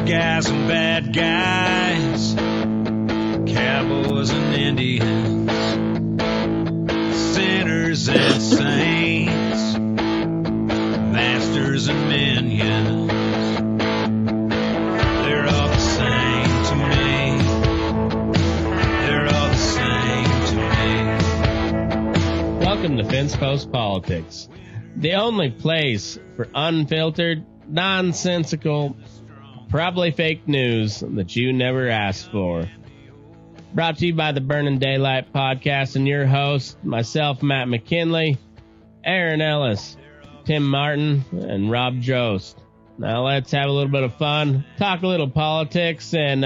good guys and bad guys, cowboys and Indians, sinners and saints, masters and minions. They're all the same to me. They're all the same to me. Welcome to Fence Post Politics, the only place for unfiltered, nonsensical, probably fake news that you never asked for. Brought to you by the Burning Daylight Podcast and your host, myself, Matt McKinley, Aaron Ellis, Tim Martin, and Rob Jost. Now let's have a little bit of fun, talk a little politics, and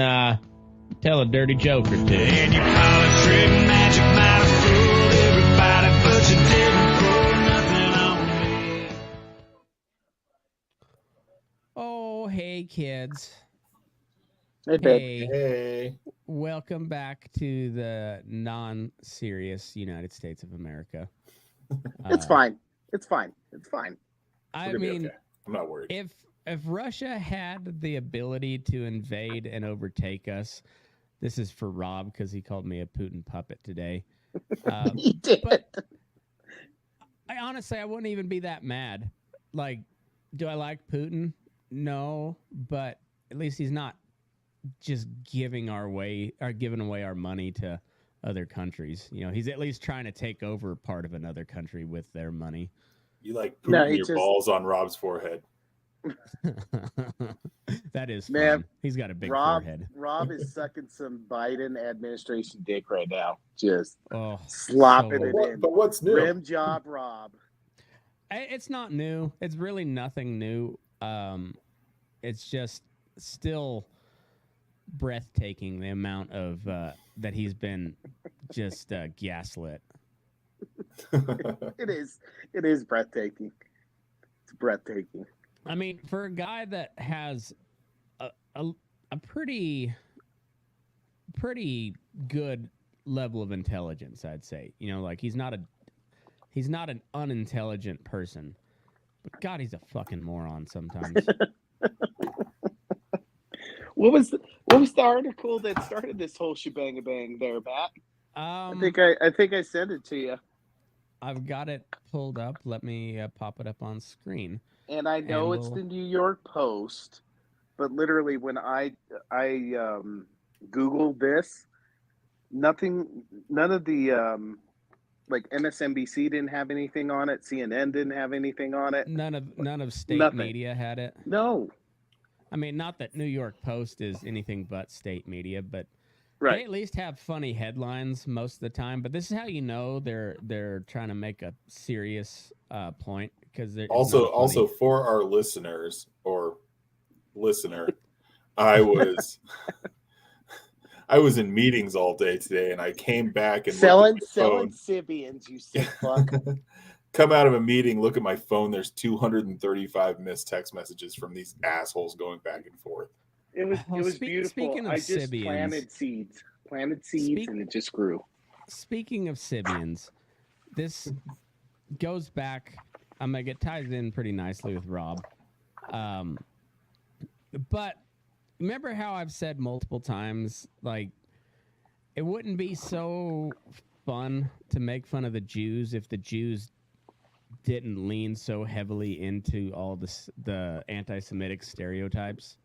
tell a dirty joke or two. And you call it trick magic, might have fooled everybody, but you didn't pull nothing on me. Oh, hey, kids. Hey, babe. Hey. Welcome back to the non-serious United States of America. It's fine. It's fine. It's fine. I We're gonna be mean, okay. I'm not worried. if Russia had the ability to invade and overtake us, this is for Rob because he called me a Putin puppet today. He did. But I honestly wouldn't even be that mad. Like, do I like Putin? No, but at least he's not just giving away our money to other countries. You know, he's at least trying to take over part of another country with their money. You like No, putting he your just- balls on Rob's forehead. That is Man, fun. He's got a big Rob forehead. is sucking some Biden administration dick right now. Just Oh, slopping so- it in. But what's new? Rim job, Rob. It's not new. It's really nothing new. It's just still breathtaking the amount of that he's been just gaslit. It is. It is breathtaking. It's breathtaking. I mean, for a guy that has a pretty good level of intelligence, I'd say. You know, like he's not an unintelligent person. But God, he's a fucking moron sometimes. What was the article that started this whole shebang bang there, Matt? I think I sent it to you. I've got it pulled up. Let me pop it up on screen. And I know And it's we'll- the New York Post, but literally when I Googled this, none of the like MSNBC didn't have anything on it, CNN didn't have anything on it. None of state Nothing. media had it. No. I mean, not that New York Post is anything but state media, but they Right. at least have funny headlines most of the time. But this is how you know they're trying to make a serious point because they're Also for our listeners or listener, I was in meetings all day today, and I came back and Selling looked at my phone. Sibians, you sick fuck. Come out of a meeting, look at my phone. There's 235 missed text messages from these assholes going back and forth. It was Speaking beautiful. of I just Sibians. planted seeds, and it just grew. Speaking of Sibians, this goes back. It ties in pretty nicely with Rob. But remember how I've said multiple times, like, it wouldn't be so fun to make fun of the Jews if the Jews didn't lean so heavily into all the anti-Semitic stereotypes.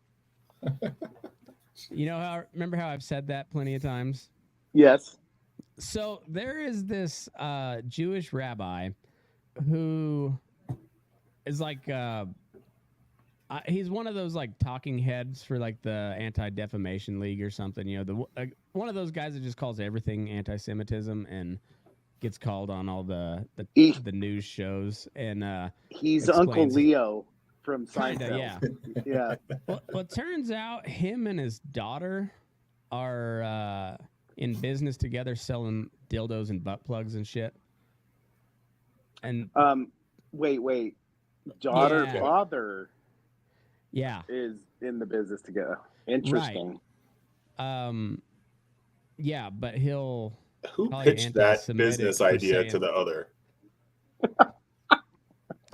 Remember how I've said that plenty of times? Yes. So there is this Jewish rabbi who is like he's one of those like talking heads for like the Anti-Defamation League or something. You know, one of those guys that just calls everything anti-Semitism and gets called on all the news shows. And He's Uncle Leo from Kinda, Seinfeld. yeah. Yeah. Well, it turns out him and his daughter are in business together selling dildos and butt plugs and shit. And Wait. Daughter, Yeah. father yeah. is in the business together. Interesting. Yeah, but he'll Who Probably pitched that anti-Semitic business for idea saying- to the other?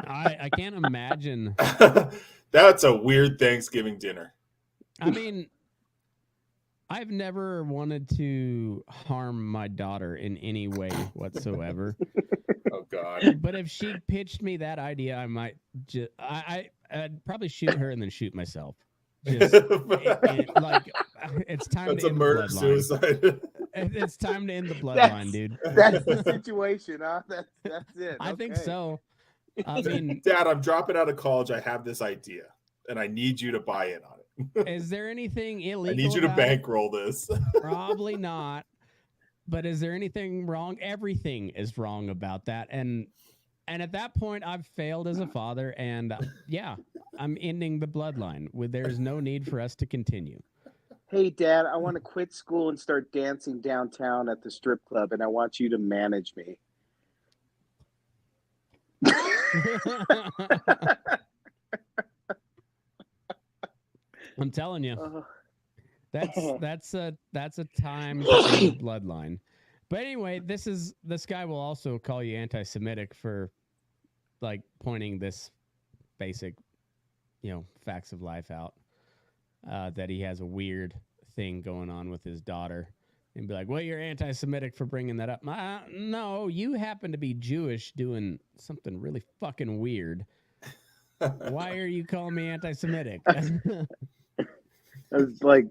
I can't imagine. That's a weird Thanksgiving dinner. I mean, I've never wanted to harm my daughter in any way whatsoever. Oh God. But if she pitched me that idea, I might just I'd probably shoot her and then shoot myself. Just like it's time That's to a end murder the bloodline. suicide. It's time to end the bloodline, dude. That's the situation, huh? That's it. I think Okay. so. I mean, Dad, I'm dropping out of college. I have this idea, and I need you to buy in on it. is there anything I illegal? need you to about it? bankroll this. Probably not. But is there anything wrong? Everything is wrong about that. And at that point, I've failed as a father. And yeah, I'm ending the bloodline. There's no need for us to continue. Hey, Dad, I want to quit school and start dancing downtown at the strip club, and I want you to manage me. I'm telling you, Uh, that's a time to end the bloodline. But anyway, this guy will also call you anti-Semitic for like pointing this basic, facts of life out. That he has a weird thing going on with his daughter, and be like, "Well, you're anti-Semitic for bringing that up." No, you happen to be Jewish doing something really fucking weird. Why are you calling me anti-Semitic? I was like,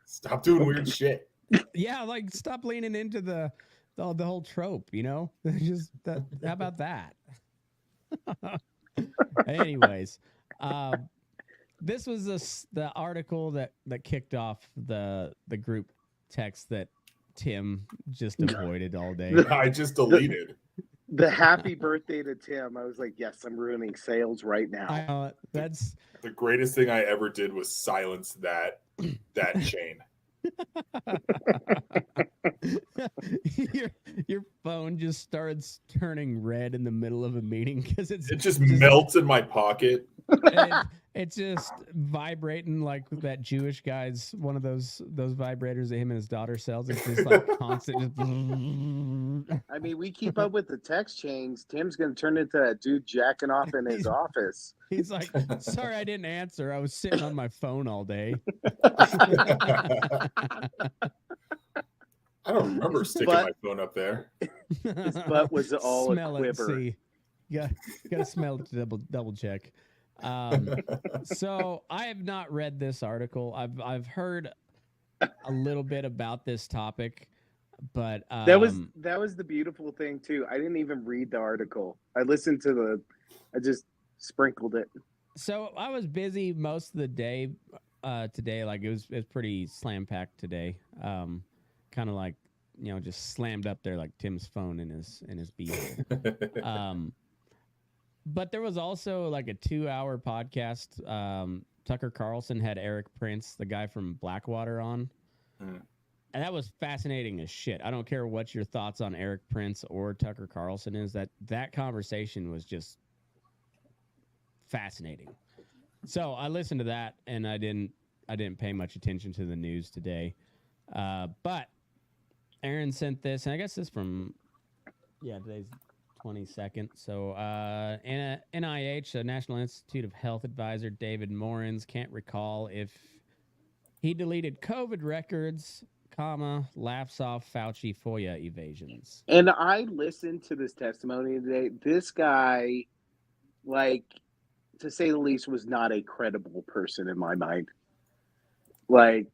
Stop doing weird shit. Yeah, like stop leaning into the whole trope. Just how about that? Anyways, this was the article that kicked off the group text that Tim just avoided all day. I just deleted. the happy birthday to Tim. I was like, yes, I'm ruining sales right now. That's The greatest thing I ever did was silence that chain. your phone just starts turning red in the middle of a meeting because it just melts in my pocket. It's just vibrating like that Jewish guy's one of those vibrators that him and his daughter sells. It's just like constant. Just I mean, we keep up with the text chains. Tim's going to turn into a dude jacking off in his office. He's like, sorry, I didn't answer. I was sitting on my phone all day. I don't remember sticking my phone up there. His butt was all Smell a quiver. it, see. You gotta smell it to double check. So I have not read this article. I've heard a little bit about this topic, but that was the beautiful thing too. I didn't even read the article. I listened to I just sprinkled it. So I was busy most of the day today. Like it was pretty slam packed today. Kind of like just slammed up there like Tim's phone in his beehole. But there was also like a 2-hour podcast. Tucker Carlson had Eric Prince, the guy from Blackwater, on. And that was fascinating as shit. I don't care what your thoughts on Eric Prince or Tucker Carlson is. That conversation was just fascinating. So I listened to that, and I didn't pay much attention to the news today. But Aaron sent this, and I guess this from today's 22nd. So NIH, the National Institute of Health advisor David Morins, can't recall if he deleted COVID records, laughs off Fauci FOIA evasions. And I listened to this testimony today. This guy, like, to say the least, was not a credible person in my mind. Like,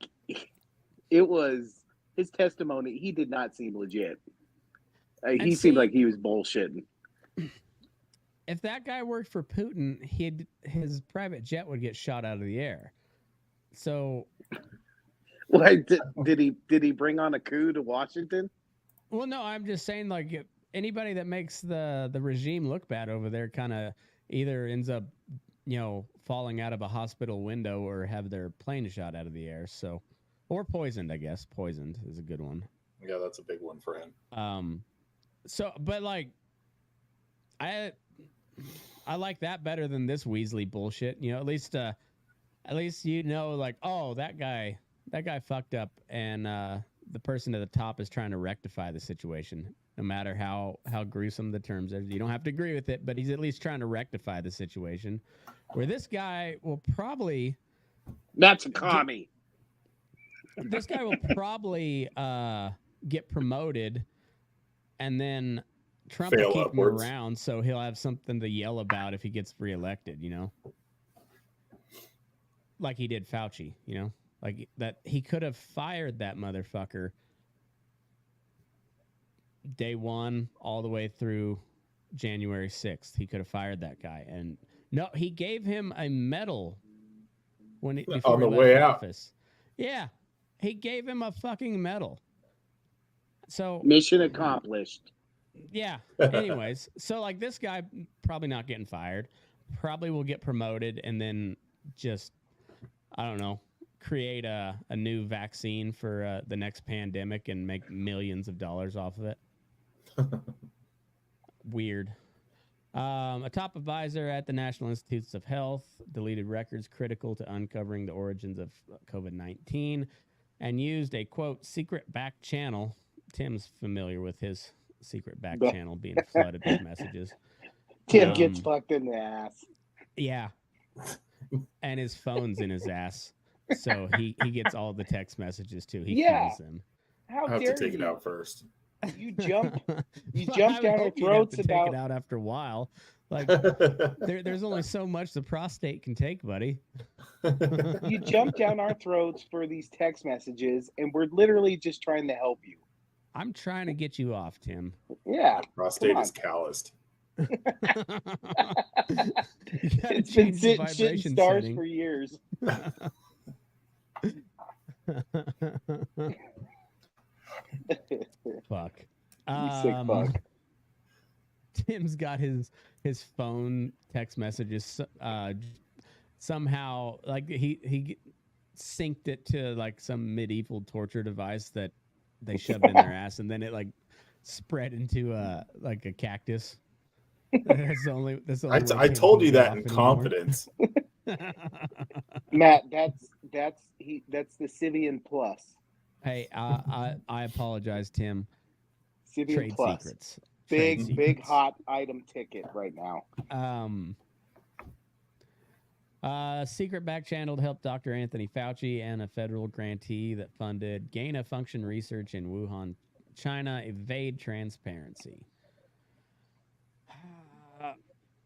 it was his testimony. He did not seem legit. He seemed like he was bullshitting. If that guy worked for Putin, his private jet would get shot out of the air. So, like, did he bring on a coup to Washington? Well, no, I'm just saying, like, anybody that makes the regime look bad over there kind of either ends up, falling out of a hospital window or have their plane shot out of the air. So, or poisoned, I guess. Poisoned is a good one. Yeah, that's a big one for him. So, but like, I like that better than this Weasley bullshit. At least like, oh, that guy fucked up, and the person at the top is trying to rectify the situation, no matter how gruesome the terms are. You don't have to agree with it, but he's at least trying to rectify the situation. Where this guy will probably That's a commie. This guy will probably get promoted, and then Trump Fail will keep upwards. him around, so he'll have something to yell about if he gets reelected, you know? Like he did Fauci, you know? Like that he could have fired that motherfucker day one all the way through January 6th. He could have fired that guy. And no, he gave him a medal before On the he way left out. office. Yeah. He gave him a fucking medal. So Mission accomplished. yeah. Anyways, so like this guy probably not getting fired, probably will get promoted and then just, I don't know, create a new vaccine for the next pandemic and make millions of dollars off of it. Weird. A top advisor at the National Institutes of Health deleted records critical to uncovering the origins of COVID-19 and used a, quote, secret back channel. Tim's familiar with his secret back channel being flooded with messages. Tim gets fucked in the ass. Yeah. And his phone's in his ass. So he gets all the text messages too. He feels them. How I have dare to take you? it out first. You jumped I down would our hope you'd throats have to about take it out after a while. Like there's only so much the prostate can take, buddy. you jumped down our throats for these text messages, and we're literally just trying to help you. I'm trying to get you off, Tim. Yeah, Prostate come is calloused. it's been shitting stars for years. Fuck. You sick fuck. Tim's got his phone text messages somehow like he synced it to like some medieval torture device that they shoved in their ass, and then it like spread into like a cactus. That's the only way I Tim told can you get that off in anymore. confidence. Matt, that's the Sivian Plus. Hey, I apologize, Tim. Sivian Trade Plus. secrets. Big hot item ticket right now. Secret back channel to help Dr. Anthony Fauci and a federal grantee that funded gain-of-function research in Wuhan, China, evade transparency.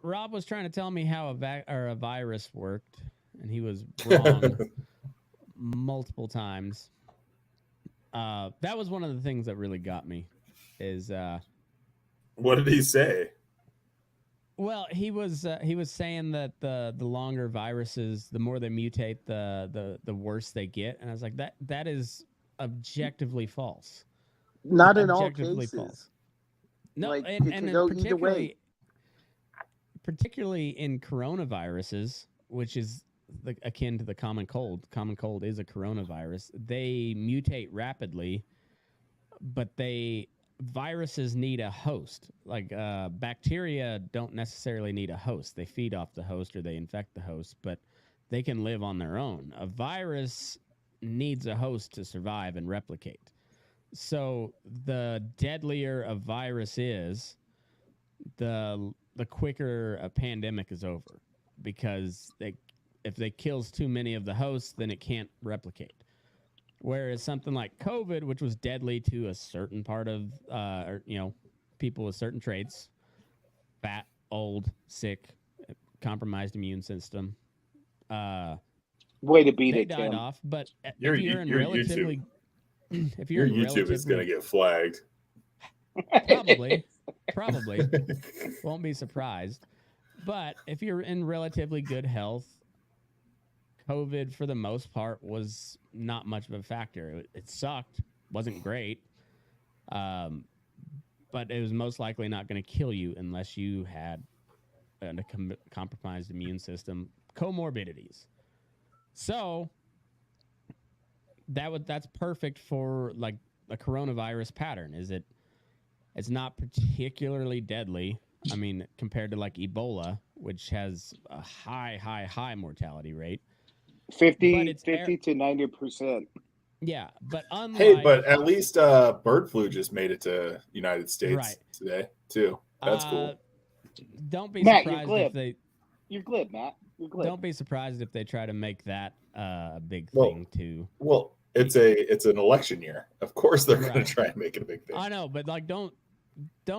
Rob was trying to tell me how a virus worked, and he was wrong multiple times. That was one of the things that really got me. Is what did he say? well, he was saying that the longer viruses, the more they mutate, the worse they get, and I was like, that is objectively false. Not in all Objectively cases. false. No, Like, and it could go either way. Particularly in coronaviruses, which is akin to the common cold. Common cold is a coronavirus. They mutate rapidly, but viruses need a host. Like bacteria don't necessarily need a host. They feed off the host or they infect the host, but they can live on their own. A virus needs a host to survive and replicate. So the deadlier a virus is, the quicker a pandemic is over, because if they kills too many of the hosts, then it can't replicate. Whereas something like COVID, which was deadly to a certain part of, people with certain traits, fat, old, sick, compromised immune system, Way to beat they it, died Tim. off. But Your if you're in relatively, if Your you're in YouTube is going to get flagged. Probably won't be surprised. But if you're in relatively good health, COVID for the most part was not much of a factor. It sucked, wasn't great, but it was most likely not going to kill you unless you had a compromised immune system, comorbidities. So that's perfect for like a coronavirus pattern. It's not particularly deadly. I mean, compared to like Ebola, which has a high mortality rate. 50 to 90%. Yeah, but unlike... Hey, but at least bird flu just made it to United States today too. That's cool. Don't be Matt, surprised you're if glib. You're glib, Matt. don't be surprised if they try to make that a big Well, thing too. Well, it's an election year. Of course, they're going Right. to try and make it a big thing. I know, but like, don't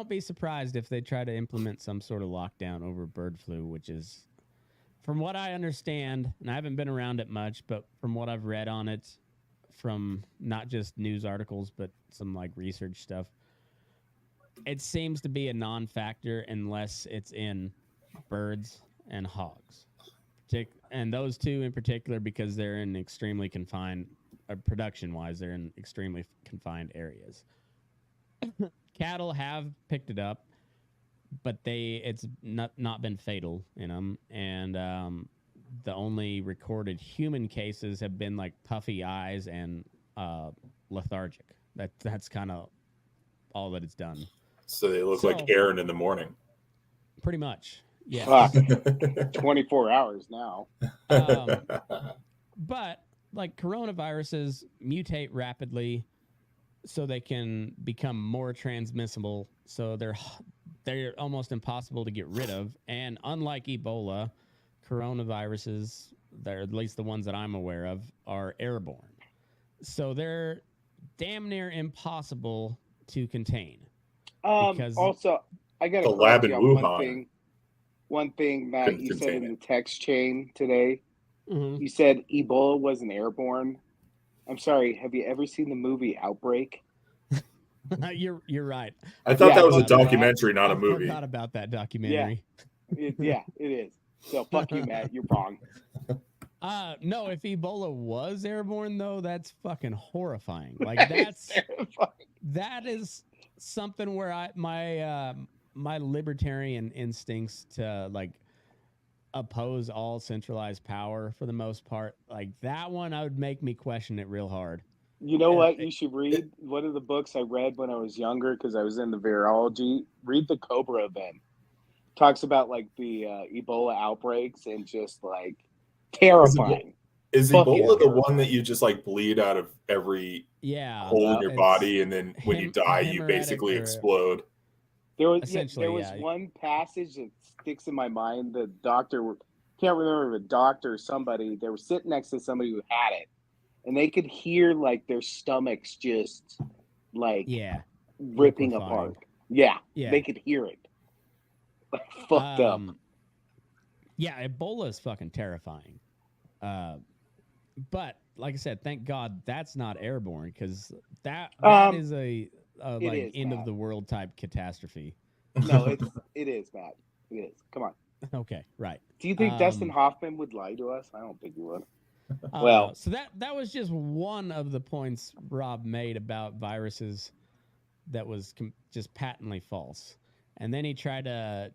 be surprised if they try to implement some sort of lockdown over bird flu, which is, from what I understand, and I haven't been around it much, but from what I've read on it, from not just news articles, but some like research stuff, it seems to be a non-factor unless it's in birds and hogs. And those two in particular, because they're in extremely confined, production-wise, they're in extremely confined areas. Cattle have picked it up, but it's not been fatal in them. And the only recorded human cases have been like puffy eyes and lethargic. That's kind of all that it's done. So they look like Aaron in the morning. Pretty much. Yeah. Fuck. 24 hours now. But like coronaviruses mutate rapidly, so they can become more transmissible. So they're almost impossible to get rid of. And unlike Ebola, coronaviruses, they're at least the ones that I'm aware of, are airborne. So they're damn near impossible to contain. Because also, I got the to lab in correct you on Wuhan. One thing, Matt, couldn't you said contain in it. the text chain today, Mhm. you said Ebola wasn't airborne. I'm sorry. Have you ever seen the movie Outbreak? You're right. I thought that was a forgot about- documentary, not I a movie. forgot about that documentary. Yeah, it is. So fuck you, Matt. You're wrong. No, if Ebola was airborne though, that's fucking horrifying. Like It's terrifying. that is something where my libertarian instincts to like oppose all centralized power for the most part, like that one, I would make me question it real hard. You know what? You should read one of the books I read when I was younger because I was into virology. Read the Cobra Event. Talks about like the Ebola outbreaks and just like terrifying. Is Fucking Ebola the terrifying. one that you just like bleed out of every Yeah, hole in your it's body, and then when you die, you hemorrhagic basically or- explode? There was Essentially, yeah. one passage that sticks in my mind. The doctor can't remember if a doctor or somebody. They were sitting next to somebody who had it, and they could hear like their stomachs just like Yeah, ripping liquefying. apart. Yeah, Yeah. they could hear it. Like fucked up. Yeah, Ebola is fucking terrifying. But like I said, thank God that's not airborne, because that is a like is, end Matt. of the world type catastrophe. No, it is, Matt. It is. Come on. Okay, right. Do you think Dustin Hoffman would lie to us? I don't think he would. Well, so that was just one of the points Rob made about viruses that was just patently false. And then he tried to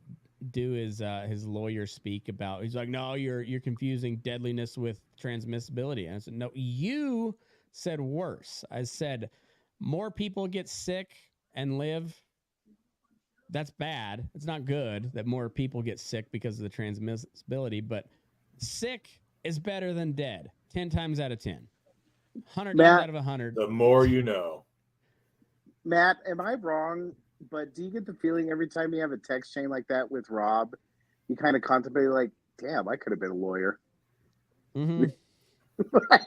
do his lawyer speak about. He's like, no, you're confusing deadliness with transmissibility. And I said, no, you said worse. I said more people get sick and live. That's bad. It's not good that more people get sick because of the transmissibility, but sick is better than dead. 10 times out of 10. 100 Matt, times out of 100. The more you know. Matt, am I wrong? But do you get the feeling every time you have a text chain like that with Rob, you kind of contemplate like, damn, I could have been a lawyer. Mm-hmm. Like,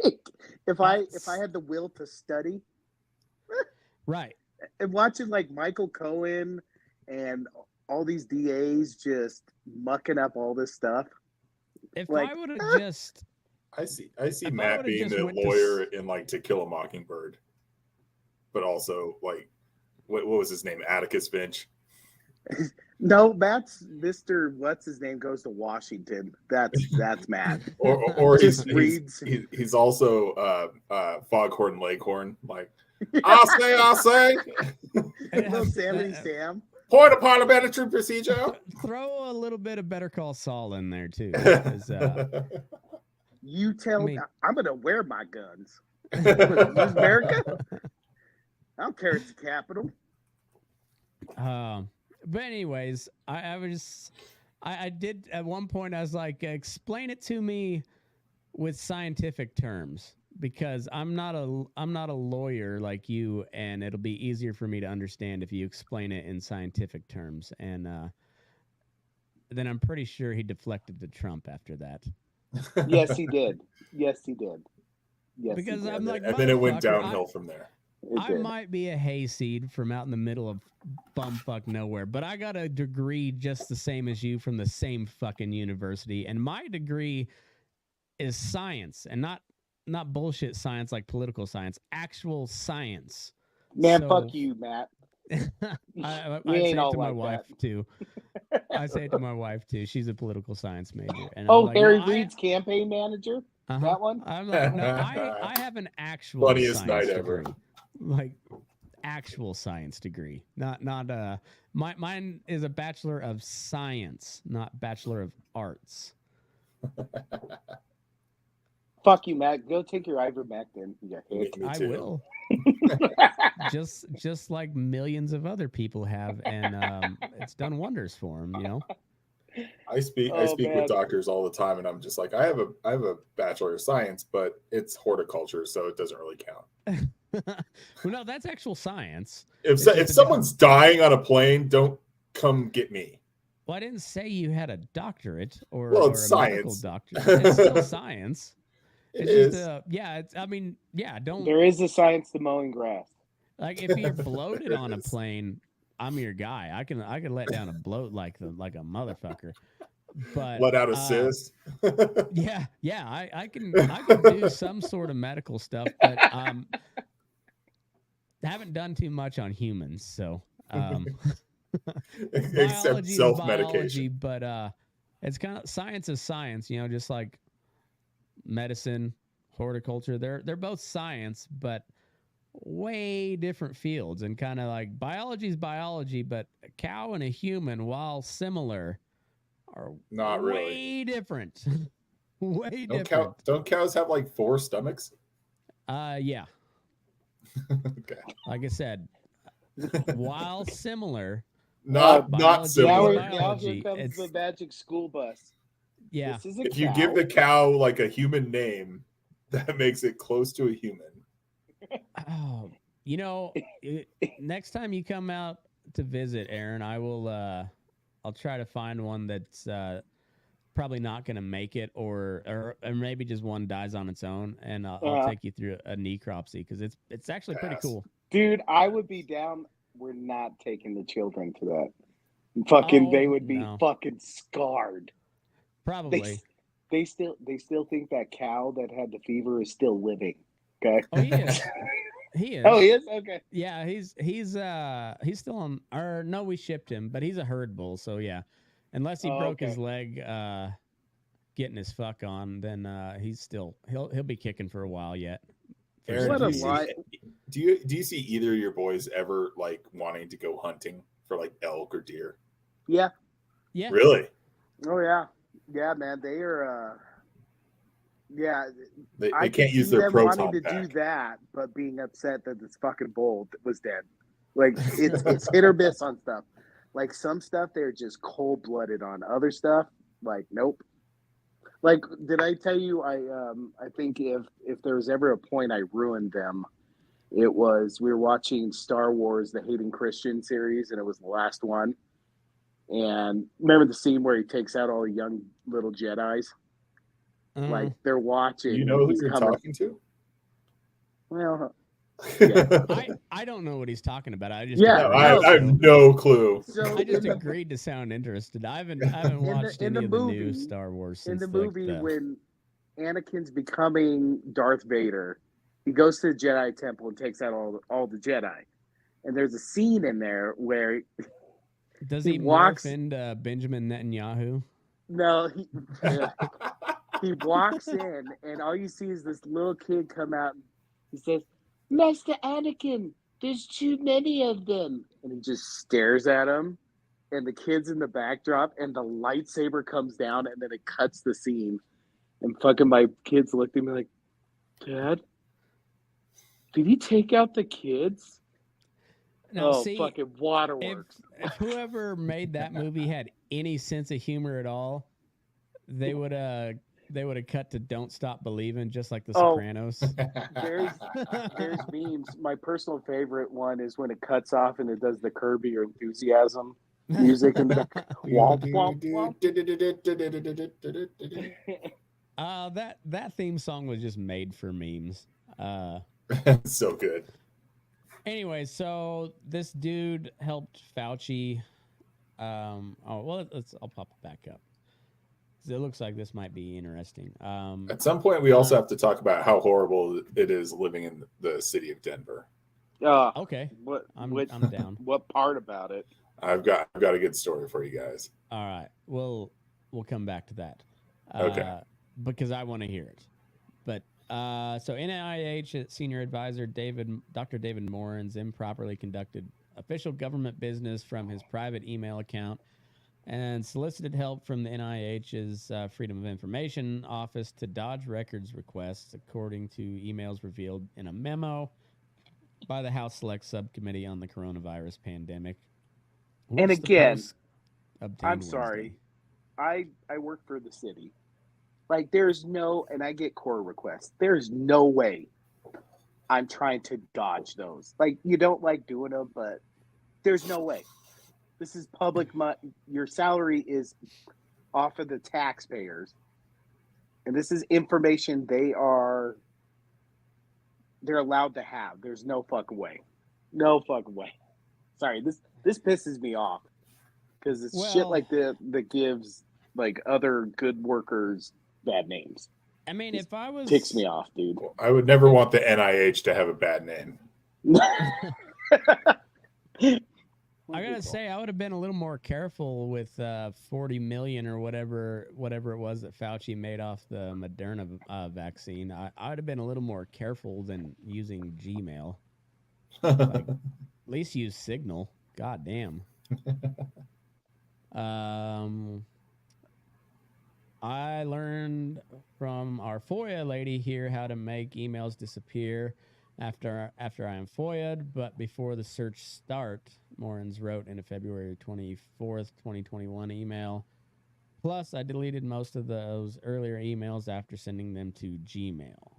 if I had the will to study, Right. and watching like Michael Cohen and all these DAs just mucking up all this stuff. If Like, I would have just I see If I Matt would've being just the went to lawyer in like To Kill a Mockingbird, but also like what was his name? Atticus Finch. No, Matt's Mr. What's his name goes to Washington. That's Matt. Or Just reads. he's also Foghorn Leghorn. Like I say, Little Sammy Sam. point of parliamentary procedure. throw a little bit of Better Call Saul in there too. 'Cause, You tell I mean- I'm gonna wear my guns. Use America? I don't care it's the capital. But anyways, I did at one point. I was like, explain it to me with scientific terms, because I'm not a lawyer like you, and it'll be easier for me to understand if you explain it in scientific terms. And then I'm pretty sure he deflected to Trump after that. Yes, he did. Yes, he did. Yes, Because he did. I'm like, and then it went "Motherfucker, downhill from there. It I did. might be a hayseed from out in the middle of bumfuck nowhere, but I got a degree just the same as you from the same fucking university, and my degree is science, and not bullshit science like political science, actual science. Man, So- fuck you, Matt. I We say ain't it all to my like wife that. too. I say it to my wife too. She's a political science major. And Oh, I'm like, Harry no, Reid's campaign manager? uh-huh. That one? I'm like, no, I have an actual Funniest science night degree. ever. Like actual science degree. Not mine is a bachelor of science, not bachelor of arts. Fuck you, Matt. Go take your ivermectin. You hick. Me I too. will. just like millions of other people have, and it's done wonders for them, you know. I speak Oh, with man. doctors all the time, and I'm just like, I have a bachelor of science, but it's horticulture, so it doesn't really count. Well, no, that's actual science. If It's just a someone's dying on a plane, don't come get me. Well, I didn't say you had a doctorate or, Well, or it's a medical science. doctorate. It's still science. It It's is. just yeah. It's I mean yeah. Don't There is a science to mowing grass. like if you're bloated There on a is. plane. I'm your guy. I can let down a bloat like a motherfucker. But Let out a cyst. Yeah, I can do some sort of medical stuff, but I haven't done too much on humans, so Except biology is self-medication. biology, but it's kind of science is science, you know, just like medicine, horticulture. They're both science, but way different fields, and kind of like biology is biology, but a cow and a human, while similar, are Not really. way different. Way different. Don't cows have like 4 stomachs? Yeah. Okay. Like I said, while similar, Not biology- Now, similar. now biology, here comes it's- the magic school bus. yeah. This is a If you cow. give the cow like a human name, that makes it close to a human. Oh, you know, next time you come out to visit, Aaron, I will. I'll try to find one that's probably not going to make it, or maybe just one dies on its own, and I'll take you through a necropsy because it's actually pretty Pass. cool. Dude, I would be down. We're not taking the children to that. Fucking, they would be no. fucking scarred. Probably. They still think that cow that had the fever is still living. Okay. Oh, he is. He is. Oh, he is? Okay. Yeah, he's still on. Or no, we shipped him, but he's a herd bull, so yeah. Unless he broke his leg getting his fuck on, then he's still he'll be kicking for a while yet. Aaron, What do a you, lie. see, do you see either of your boys ever like wanting to go hunting for like elk or deer? Yeah. Yeah. Really? Oh, yeah. Yeah, man. They are. Yeah. They I can't could use see their them proton wanting to pack. do that, but being upset that this fucking bull was dead. Like it's hit or miss on stuff. Like some stuff they're just cold blooded on. Other stuff, like nope. Like did I tell you? I think if there was ever a point I ruined them, it was we were watching Star Wars: The Hating Christian series, and it was the last one. And remember the scene where he takes out all the young little Jedis? Like they're watching. You know who he's you're coming. talking to? Well, yeah. I don't know what he's talking about. I just Yeah, No, agreed. I have no clue. So I just in the, agreed to sound interested. I haven't watched in any the of the movie- new Star Wars in since the like, movie when Anakin's becoming Darth Vader, he goes to the Jedi Temple and takes out all the Jedi. And there's a scene in there where does he he walks- morph into Benjamin Netanyahu? no, he walks in and all you see is this little kid come out and he says, "Master Anakin, there's too many of them." And he just stares at him. And the kid's in the backdrop and the lightsaber comes down and then it cuts the scene. And fucking my kids looked at me like, "Dad, did he take out the kids?" Now, Oh, see, fucking waterworks. if whoever made that movie had any sense of humor at all, they would have cut to "Don't Stop Believing," just like The Oh. Sopranos. There's memes. My personal favorite one is when it cuts off and it does the Curb Your Enthusiasm Music in the back. Womp, womp, womp. That theme song was just made for memes. So good. Anyway, so this dude helped Fauci. I'll pop it back up. It looks like this might be interesting. At some point, we also have to talk about how horrible it is living in the city of Denver. Okay, I'm down. What part about it? I've got a good story for you guys. All right, we'll come back to that. Okay. Because I want to hear it. But so NIH senior advisor Dr. David Morin's improperly conducted official government business from his private email account and solicited help from the NIH's Freedom of Information Office to dodge records requests, according to emails revealed in a memo by the House Select Subcommittee on the Coronavirus Pandemic. And again, I'm I'm sorry. I work for the city. Like, there's no, and I get core requests. There's no way I'm trying to dodge those. Like, you don't like doing them, but there's no way. This is public money. Your salary is off of the taxpayers. And this is information they're allowed to have. There's no fucking way. No fucking way. Sorry, this pisses me off. Because it's shit like that gives like other good workers bad names. I mean, if I was ticks me off, dude. I would never want the NIH to have a bad name. I gotta say, I would have been a little more careful with 40 million or whatever it was that Fauci made off the Moderna vaccine. I would have been a little more careful than using Gmail. Like, at least use Signal. God damn. I learned from our FOIA lady here how to make emails disappear after I am FOIA'd, but before the search start, Morins wrote in a February 24th, 2021 email. Plus, I deleted most of those earlier emails after sending them to Gmail.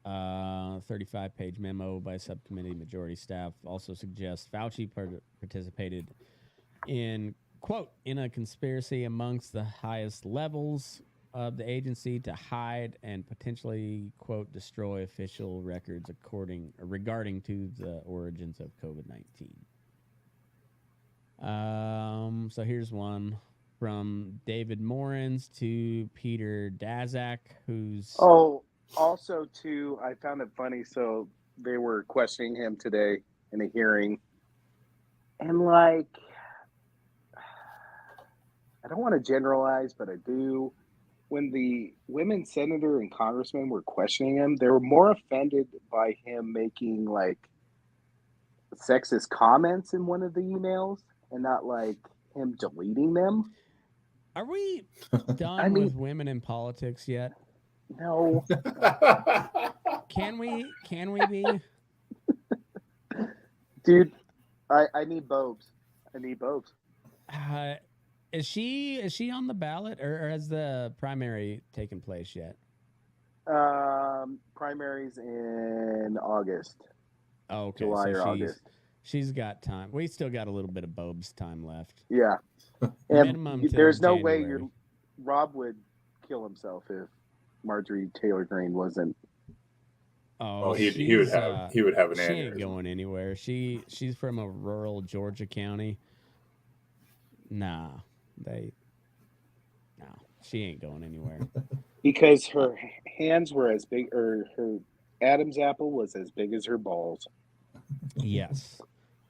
35-page memo by subcommittee majority staff also suggests Fauci participated in, quote, in a conspiracy amongst the highest levels of the agency to hide and potentially, quote, destroy official records regarding to the origins of COVID-19. So here's one from David Morins to Peter Daszak, who's... Oh, also, too, I found it funny. So they were questioning him today in a hearing. And, like, I don't want to generalize, but I do. When the women senator and congressmen were questioning him, they were more offended by him making, like, sexist comments in one of the emails and not, like, him deleting them. Are we done with women in politics yet? No. Can we be? Dude, I need Bobes. I need Bobes. Is she on the ballot, or has the primary taken place yet? Primaries in August. Oh, okay. July or August. She's got time. We still got a little bit of Bob's time left. Yeah. And there's no way Rob would kill himself if Marjorie Taylor Greene wasn't. Oh, he would have an aneurysm. She ain't going anywhere. She's from a rural Georgia county. She ain't going anywhere. Because her hands were as big, or her Adam's apple was as big as her balls. Yes.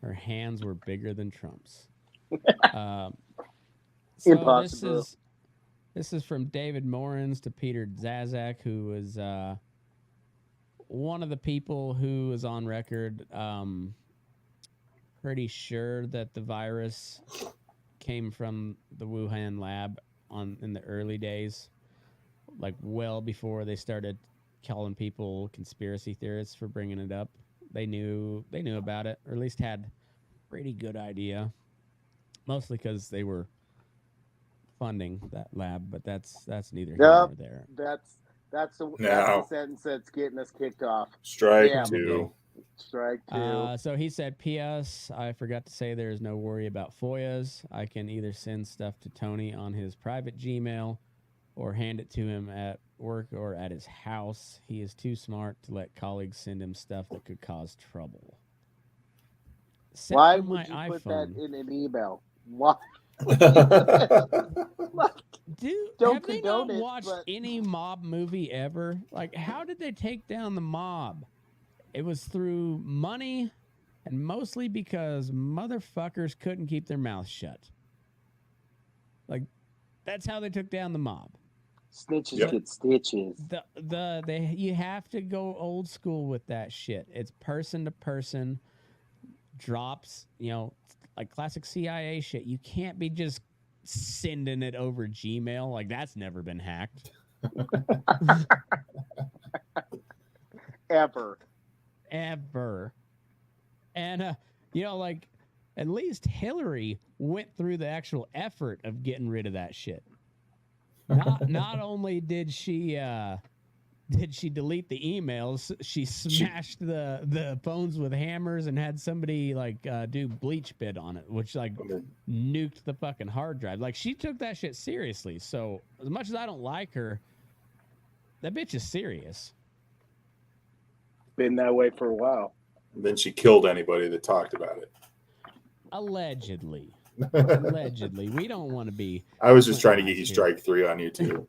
Her hands were bigger than Trump's. Impossible. This is from David Morins to Peter Daszak, who was one of the people who is on record pretty sure that the virus came from the Wuhan lab in the early days, like well before they started calling people conspiracy theorists for bringing it up. They knew about it, or at least had a pretty good idea, mostly because they were funding that lab. But that's neither here nor there. That's the sentence that's getting us kicked off. Strike yeah, two. Strike two. So he said, P.S. I forgot to say there is no worry about FOIAs. I can either send stuff to Tony on his private Gmail or hand it to him at work or at his house. He is too smart to let colleagues send him stuff that could cause trouble. Sent Why from would you my put iPhone. that in an email? Why? Dude, Don't have they condone not it, watched but- any mob movie ever? Like, how did they take down the mob? It was through money and mostly because motherfuckers couldn't keep their mouths shut. Like, that's how they took down the mob. Snitches Yep. get stitches. You have to go old school with that shit. It's person to person, drops, like classic CIA shit. You can't be just sending it over Gmail. Like, that's never been hacked. Ever. And like, at least Hillary went through the actual effort of getting rid of that shit. Not only did she delete the emails, she smashed the phones with hammers and had somebody do bleach bit on it, which nuked the fucking hard drive. Like, she took that shit seriously. So as much as I don't like her, that bitch is serious. Been that way for a while. Then she killed anybody that talked about it. Allegedly. Allegedly. We don't want to be. I was just trying to get you here. strike 3 on YouTube.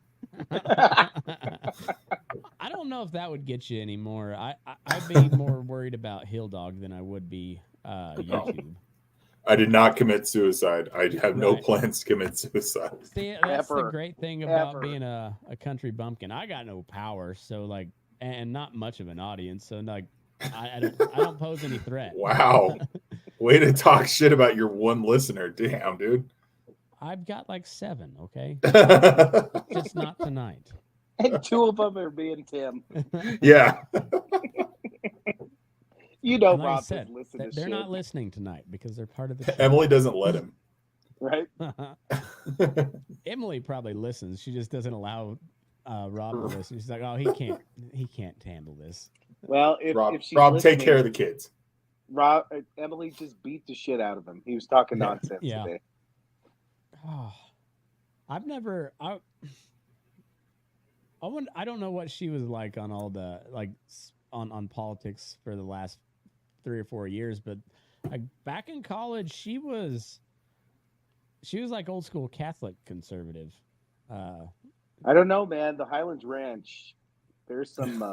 I don't know if that would get you anymore. I'd be more worried about Hill Dog than I would be YouTube. I did not commit suicide. I have no Right. plans to commit suicide. See, that's the Ever. great thing about Ever. being a country bumpkin. I got no power, so and not much of an audience, so I don't pose any threat. Wow. Way to talk shit about your one listener. Damn, dude. I've got 7, okay? Yeah. Just not tonight. And 2 of them are being Tim. You know, And like I Rob said, doesn't listen to they're shit, not listening tonight because they're part of the Emily doesn't let him. right? Emily probably listens. She just doesn't allow Rob to listen. She's like, oh, he can't handle this. Well, if she's Rob, listening, take care of the kids. Emily just beat the shit out of him. He was talking nonsense Yeah. today. Oh, I've never. I don't know what she was like on all the on politics for the last 3 or 4 years, but back in college, she was like old school Catholic conservative. I don't know, man. The Highlands Ranch, there's some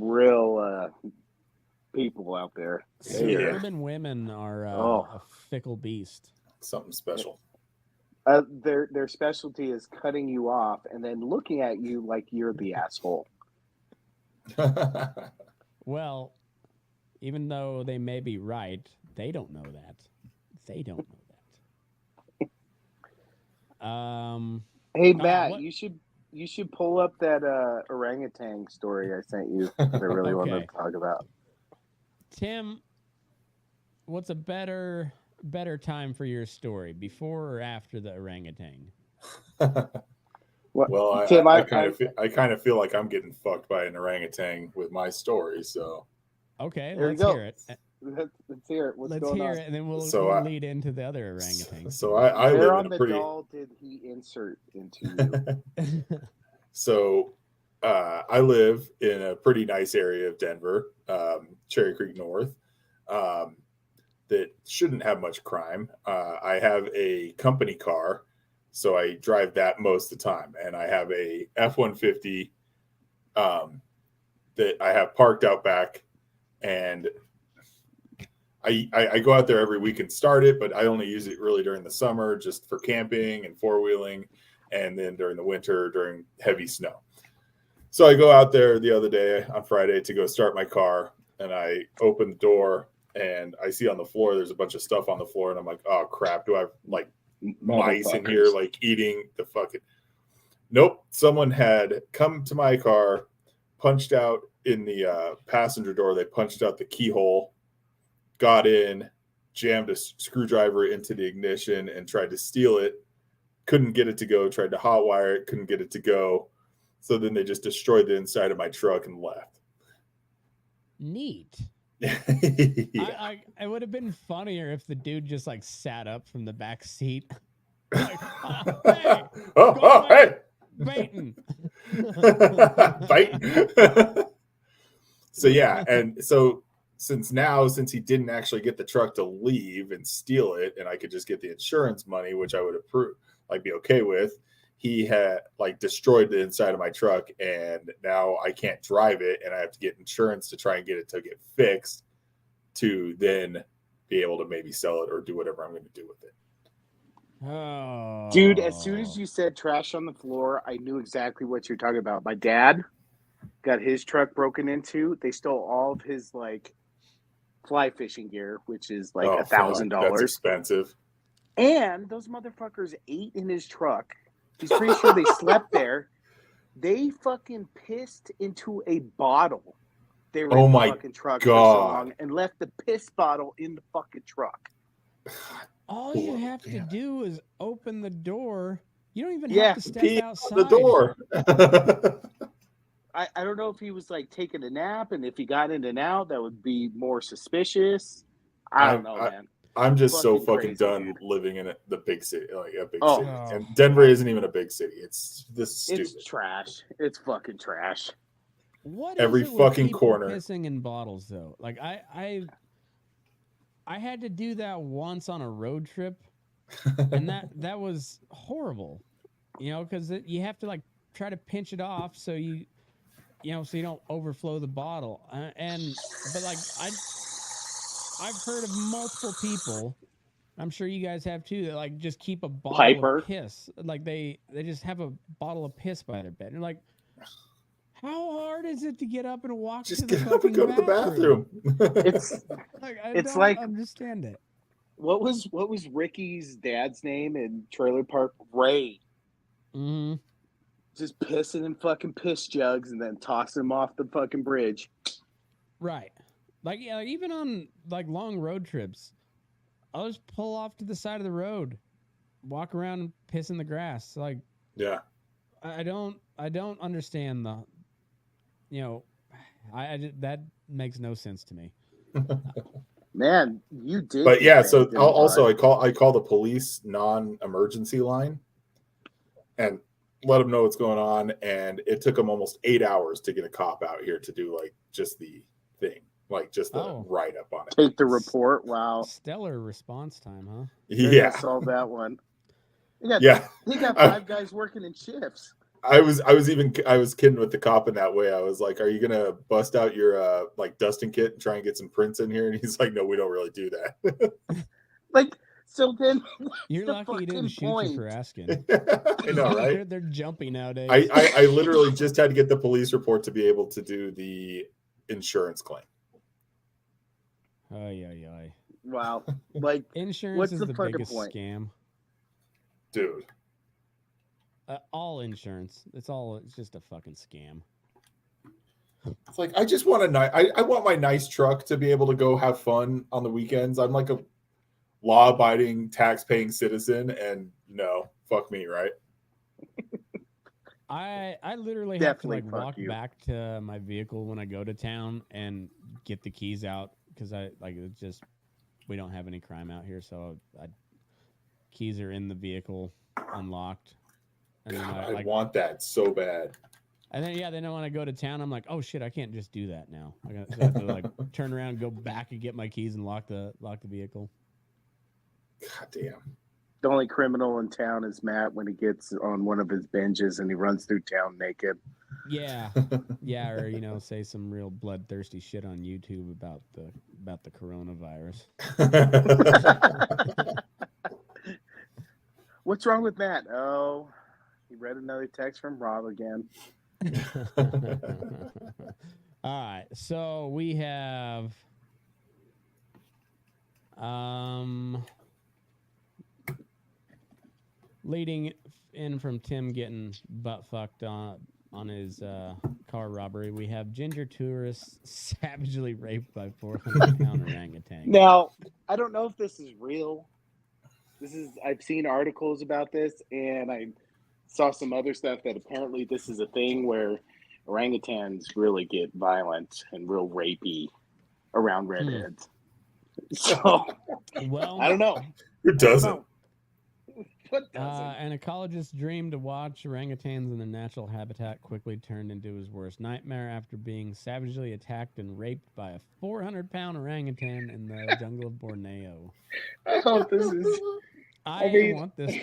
real people out there. Suburban women are a fickle beast. Something special. Their specialty is cutting you off and then looking at you like you're the asshole. Well, even though they may be right, they don't know that. They don't know that. Hey Matt, what- you should pull up that orangutan story I sent you that I really wanted Okay. to talk about. Tim, what's a better time for your story, before or after the orangutan? Well, Tim, I kind of feel like I'm getting fucked by an orangutan with my story. So Okay, There you let's go. hear it. Let's hear it. What's Let's going hear on? it, and then we'll lead into the other orangutan. So I Where live on in a the pretty. doll did he insert into you? So I live in a pretty nice area of Denver, Cherry Creek North, that shouldn't have much crime. I have a company car, so I drive that most of the time, and I have a F-150 that I have parked out back, and I go out there every week and start it, but I only use it really during the summer, just for camping and four-wheeling, and then during the winter during heavy snow. So I go out there the other day on Friday to go start my car, and I open the door and I see on the floor there's a bunch of stuff on the floor, and I'm like, oh crap, do I have mice in here eating the fucking? Nope, someone had come to my car, punched out in the passenger door. They punched out the keyhole, got in, jammed a screwdriver into the ignition, and tried to steal it. Couldn't get it to go. Tried to hotwire it. Couldn't get it to go. So then they just destroyed the inside of my truck and left. Neat. Yeah. It would have been funnier if the dude just like sat up from the back seat. Like, hey, oh, hey, baiting. Bite. So yeah, and so since he didn't actually get the truck to leave and steal it, and I could just get the insurance money, which I would approve, like be okay with, he had like destroyed the inside of my truck, and now I can't drive it, and I have to get insurance to try and get it to get fixed, to then be able to maybe sell it or do whatever I'm going to do with it. Oh. Dude, as soon as you said trash on the floor, I knew exactly what you're talking about. My dad got his truck broken into. They stole all of his like fly fishing gear, which is like $1,000. That's expensive. And those motherfuckers ate in his truck. He's pretty sure they slept there. They fucking pissed into a bottle. They were in the fucking truck for so long and left the piss bottle in the fucking truck. All you have to do is open the door. You don't even have to step outside. The door. I don't know if he was like taking a nap, and if he got in and out, that would be more suspicious. I don't know, man. I'm just so fucking done living in the big city, like a big city. And Denver isn't even a big city. It's stupid. It's trash. It's fucking trash. What every is it fucking with corner pissing in bottles though? Like I had to do that once on a road trip, and that was horrible. You know, because you have to like try to pinch it off so you don't overflow the bottle. But like I've heard of multiple people, I'm sure you guys have too, that like just keep a bottle of piss. Like they just have a bottle of piss by their bed. And like, how hard is it to get up and walk to the fucking go to the bathroom? It's I don't understand it. What was Ricky's dad's name in Trailer Park? Ray. Mm-hmm. Just pissing in fucking piss jugs and then tossing them off the fucking bridge. Right. Like, yeah, like even on like long road trips, I'll just pull off to the side of the road, walk around and piss in the grass. Like, yeah, I don't understand the, that makes no sense to me. Man, you did. But yeah, so also I call the police non-emergency line, and let them know what's going on. And it took them almost 8 hours to get a cop out here to do like just the thing. Like just the write up on it. Take the report. Wow. Stellar response time, huh? Yeah. Solve that one. They got 5 guys working in shifts. I was kidding with the cop in that way. I was like, "Are you gonna bust out your like dusting kit and try and get some prints in here?" And he's like, "No, we don't really do that." Like, so then you're lucky he didn't shoot you for asking. I know, right? They're jumpy nowadays. I literally just had to get the police report to be able to do the insurance claim. Ay. Wow. Like, insurance is the biggest scam. Dude. All insurance. It's just a fucking scam. It's like, I just want I want my nice truck to be able to go have fun on the weekends. I'm like a law-abiding, tax-paying citizen, and no, fuck me, right? I literally have to like walk back to my vehicle when I go to town and get the keys out. Because we don't have any crime out here, so keys are in the vehicle, unlocked. And God, then I want that so bad. And then when I go to town, I'm like, oh shit, I can't just do that now. I have to like turn around, go back, and get my keys and lock the vehicle. God damn. The only criminal in town is Matt when he gets on one of his binges and he runs through town naked. Yeah, or say some real bloodthirsty shit on YouTube about the coronavirus. What's wrong with Matt? Oh, he read another text from Rob again. All right, so we have leading in from Tim getting butt fucked on his car robbery. We have ginger tourists savagely raped by 400-pound orangutan. Now, I don't know if this is real. I've seen articles about this, and I saw some other stuff that apparently this is a thing where orangutans really get violent and real rapey around redheads. So Well, I don't know. Who doesn't? What doesn't? an ecologist's dream to watch orangutans in their natural habitat quickly turned into his worst nightmare after being savagely attacked and raped by a 400-pound orangutan in the jungle of Borneo. I hope this is. I mean- want this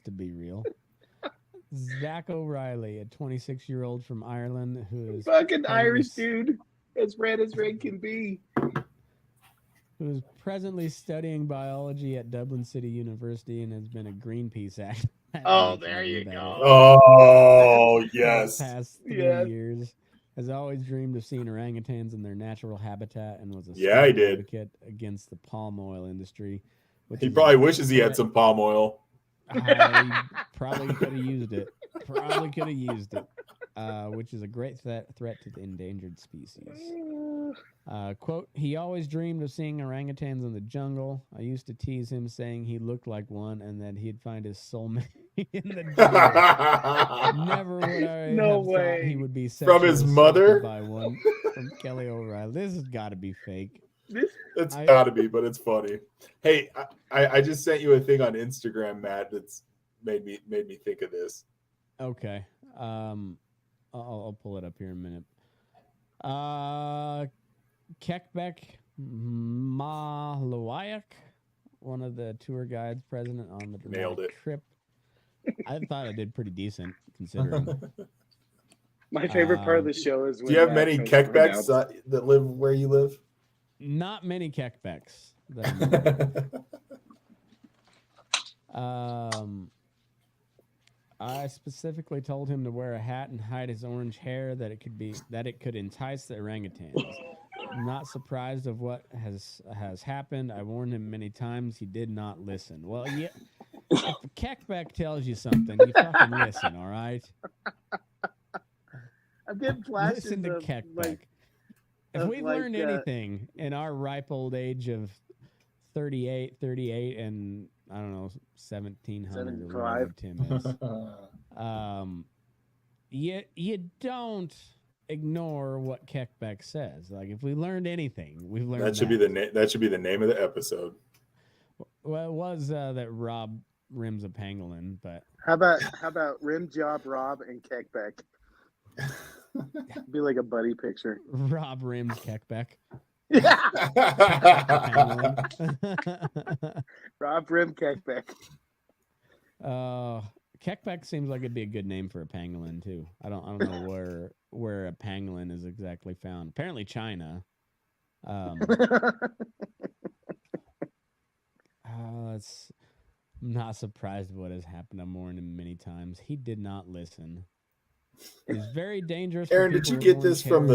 to be real. Zach O'Reilly, a 26-year-old from Ireland who is Fucking presently Irish dude, as red can be. who is presently studying biology at Dublin City University and has been a Greenpeace activist. Oh, there you go. Oh, For yes. the past 3 Yes. years. Has always dreamed of seeing orangutans in their natural habitat and was a Yeah, he strong did. advocate against the palm oil industry. Which He is probably a wishes he had some palm oil. I probably could have used it. Which is a great threat to the endangered species. Quote, he always dreamed of seeing orangutans in the jungle. I used to tease him saying he looked like one and that he'd find his soulmate in the jungle. Never would I No have way. thought he would be From his sexually mother? assaulted by one. From Kelly O'Reilly. This has got to be fake. It's I- gotta be, but it's funny. Hey, I just sent you a thing on Instagram, Matt, that's made me think of this. Okay. I'll pull it up here in a minute. Kekbek Malawayak, one of the tour guides present on the Nailed dramatic it. trip. I thought I did pretty decent considering. My favorite part of the show is when Do you have Matt many tries to Kekbeks pronounce- that live where you live? Not many Kekbeks. that I know. I specifically told him to wear a hat and hide his orange hair that it could entice the orangutans. Not surprised of what has happened. I warned him many times. He did not listen. Well, yeah, if a Kekbek tells you something, you fucking listen, all right? I'm getting flashes Listen to of Kekbek. like If of we like, learned anything in our ripe old age of 38, and I don't know, 1700 or whatever 75. Tim is, you don't ignore what Kekbek says. Like if we learned anything, we've learned That should be the name of the episode. Well, it was that Rob rims a pangolin, but how about Rim Job Rob and Kekbek? Be like a buddy picture. Rob rims Kekbek. Yeah. Pangolin. Rob Rim Kekbek. Kekbek seems like it'd be a good name for a pangolin too. I don't know where a pangolin is exactly found. Apparently China. I'm not surprised what has happened. I've warned him many times. He did not listen. It's very dangerous. Aaron, did you get this from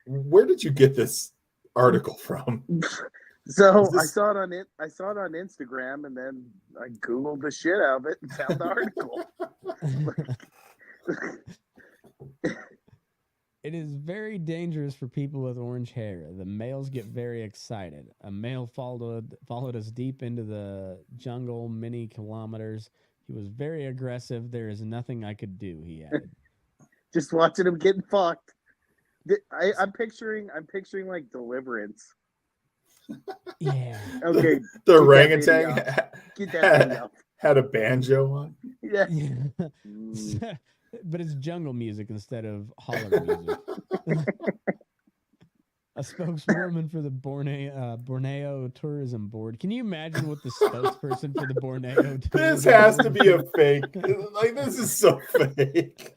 where did you get this article from? So Is this- I saw it on Instagram, and then I googled the shit out of it and found the article. It is very dangerous for people with orange hair. The males get very excited. A male followed us deep into the jungle, many kilometers. He was very aggressive. There is nothing I could do, he added. Just watching him getting fucked. I'm picturing like Deliverance. Yeah. Okay, The Get that orangutan get that video. had a banjo on. Yeah. Yeah. But it's jungle music instead of holler music. A spokeswoman for the Borneo Tourism Board. Can you imagine what the spokesperson for the Borneo Tourism This has to Board- be a fake. Like, this is so fake.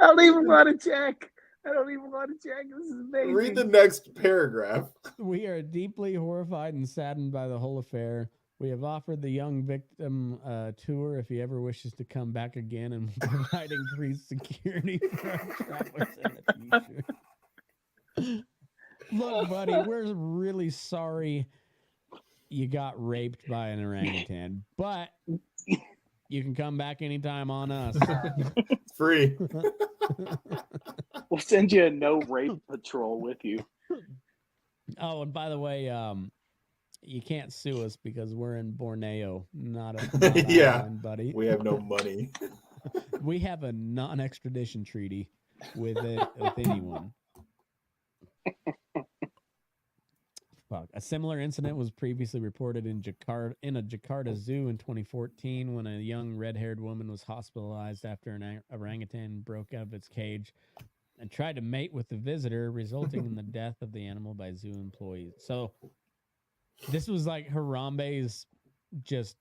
I don't even want to check. This is amazing. Read the next paragraph. We are deeply horrified and saddened by the whole affair. We have offered the young victim a tour if he ever wishes to come back again and provide increased security for our travelers in the future. Look, buddy, we're really sorry you got raped by an orangutan, but you can come back anytime on us. It's free. We'll send you a no rape patrol with you. Oh, and by the way, you can't sue us because we're in Borneo, not a Yeah. island, buddy. We have no money. We have a non-extradition treaty with anyone. Fuck. A similar incident was previously reported in a Jakarta zoo in 2014 when a young red-haired woman was hospitalized after an orangutan broke out of its cage and tried to mate with the visitor, resulting in the death of the animal by zoo employees. So this was like Harambe's just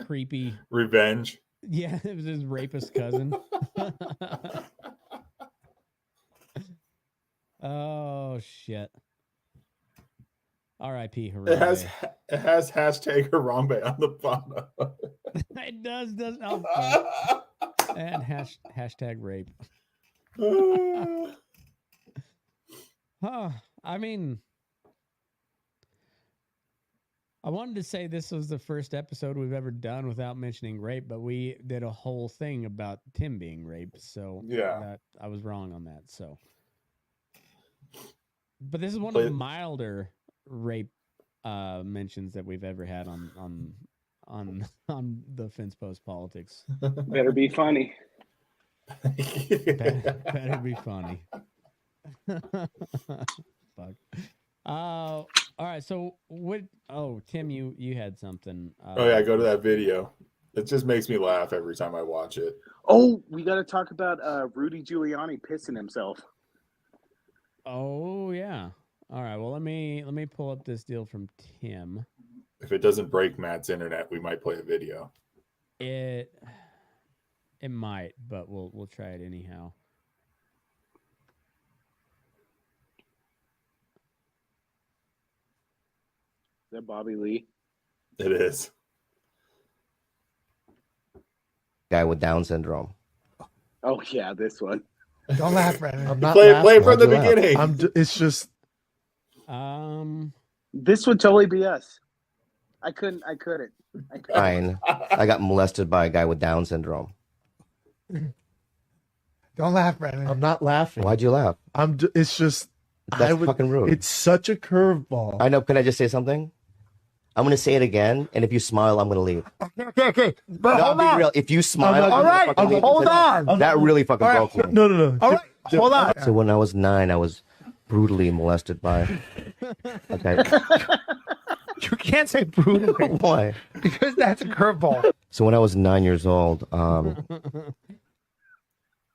creepy Revenge. Yeah, it was his rapist cousin. Oh shit. R.I.P. Harambe. It has hashtag Harambe on the bottom. It does. Oh, fuck. And hashtag rape. I mean, I wanted to say this was the first episode we've ever done without mentioning rape, but we did a whole thing about Tim being raped. So yeah, I was wrong on that. So, but this is one of the milder rape mentions that we've ever had on the Fence Post Politics. Better be funny. better be funny. Fuck. All right. So what? Oh, Tim, you had something. Oh yeah, go to that video. It just makes me laugh every time I watch it. Oh, we got to talk about Rudy Giuliani pissing himself. Oh yeah. All right. Well, let me pull up this deal from Tim. If it doesn't break Matt's internet, we might play a video. It might, but we'll try it anyhow. Is that Bobby Lee? It is. Guy with Down syndrome. Oh yeah, this one. Don't laugh, Brandon. I'm not Play laughing. from the Why'd you laugh? beginning. It's just This would totally be us. I couldn't. Fine. I got molested by a guy with Down syndrome. don't laugh, Brandon. I'm not laughing. Why'd you laugh? It's just That's fucking rude. It's such a curveball. I know. Can I just say something? I'm going to say it again, and if you smile, I'm going to leave. Okay. But No, hold I'm being on. real. If you smile, All I'm right. gonna fucking leave. Hold on. That really fucking All right. broke me. No. All right. Hold on. So when I was 9, I was brutally molested by. Okay. You can't say brutally Why? because that's a curveball. So when I was 9 years old,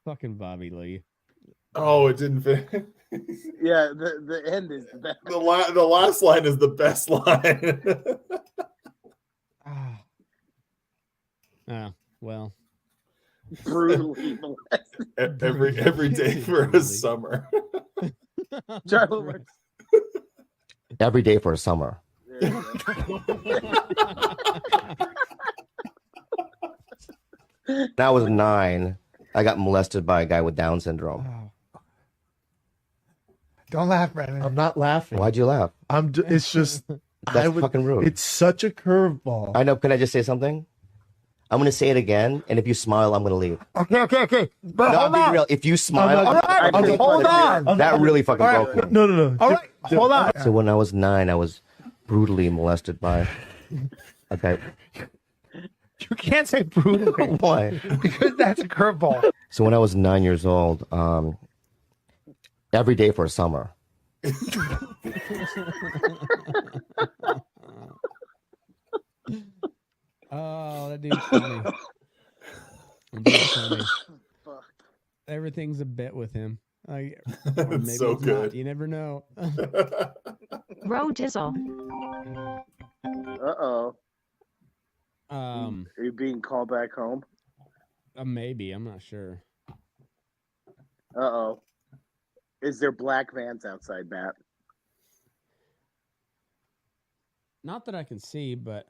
Fucking Bobby Lee. Oh, it didn't fit. Yeah, the end is the best. The last line is the best line. Well. Brutally molested. every day for a summer. every day for a summer. There you go. When I was 9, I got molested by a guy with Down syndrome. Don't laugh, Brandon. I'm not laughing. Why'd you laugh? It's just That's fucking rude. It's such a curveball. I know. Can I just say something? I'm going to say it again, and if you smile, I'm going to leave. Okay. But No, hold I'm being on. real. If you smile, All right. Hold on. that really fucking All broke right. me. No. All right. Hold on. So when I was 9, I was brutally molested by a guy. You can't say brutally Why? because that's a curveball. So when I was 9 years old, every day for a summer. Oh, that dude's funny. That dude's funny. Fuck. Everything's a bit with him. Or It's so it's good. not. You never know. Row Dizzle. Uh-oh. Are you being called back home? Maybe. I'm not sure. Uh-oh. Is there black vans outside, Matt? Not that I can see, but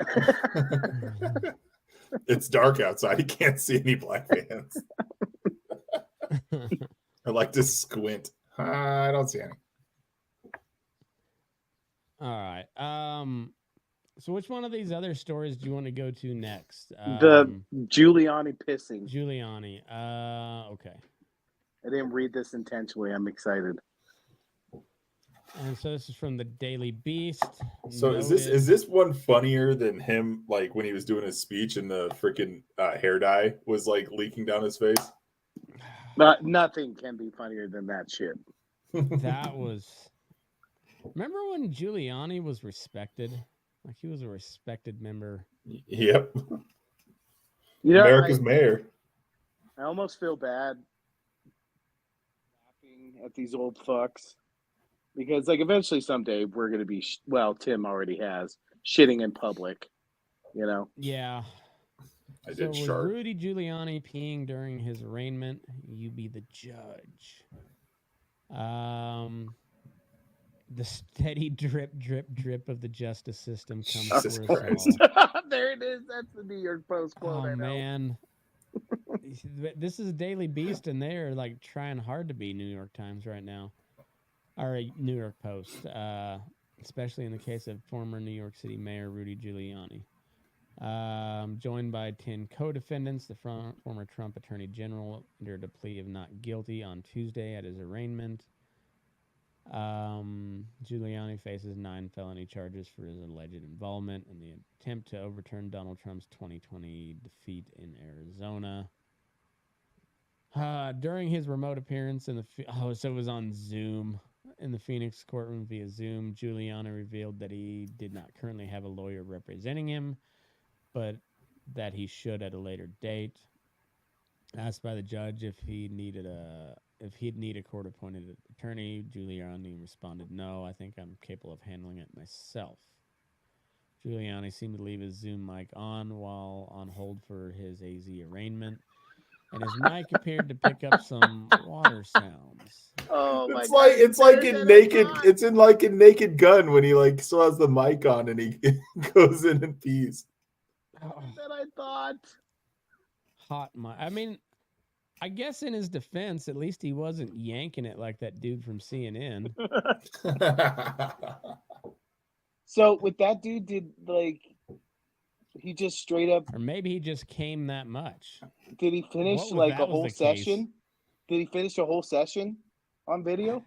It's dark outside. You can't see any black fans. I like to squint. I don't see any. all right. So which one of these other stories do you want to go to next? The Giuliani pissing. Giuliani. Okay. I didn't read this intentionally. I'm excited. And so this is from the Daily Beast. So is this one funnier than him, like when he was doing his speech and the freaking hair dye was like leaking down his face? But nothing can be funnier than that shit. That was. Remember when Giuliani was respected? Like he was a respected member. Yep. You know, America's mayor. I almost feel bad laughing at these old fucks because, like, eventually someday we're going to be, Tim already has, shitting in public, you know? Yeah. I So did was sharp. Rudy Giuliani peeing during his arraignment? You be the judge. The steady drip, drip, drip of the justice system comes Jesus for us Christ. all. There it is. That's the New York Post quote. Oh I know. man, this is Daily Beast, and they're like trying hard to be New York Times right now, or New York Post, especially in the case of former New York City Mayor Rudy Giuliani. Joined by 10 co-defendants, the former Trump Attorney General entered a plea of not guilty on Tuesday at his arraignment. Giuliani faces 9 felony charges for his alleged involvement in the attempt to overturn Donald Trump's 2020 defeat in Arizona. During his remote appearance in the so it was on Zoom in the Phoenix courtroom via Zoom, Giuliani revealed that he did not currently have a lawyer representing him, but that he should at a later date. Asked by the judge if he'd need a court-appointed attorney, Giuliani responded, "No, I think I'm capable of handling it myself." Giuliani seemed to leave his Zoom mic on while on hold for his AZ arraignment, and his mic appeared to pick up some water sounds. Oh my It's like in Naked Gun when he like still has the mic on and he goes in and pees. That I thought. Hot mic. I mean, I guess in his defense, at least he wasn't yanking it like that dude from CNN. So with that dude, did like he just straight up? Or maybe he just came that much. Did he finish What if like that a was whole the case? session? Did he finish a whole session on video?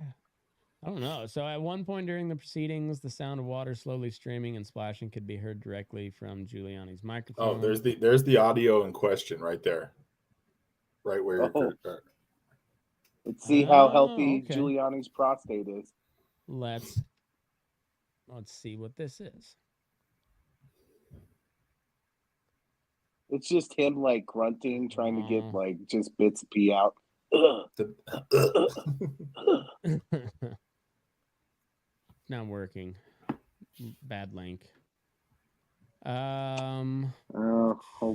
I don't know. So at one point during the proceedings, the sound of water slowly streaming and splashing could be heard directly from Giuliani's microphone. Oh, there's the audio in question right there. Right where Let's see how Oh, healthy okay. Giuliani's prostate is. Let's see what this is. It's just him like grunting, trying to get like just bits of pee out. Not working. Bad link. Hold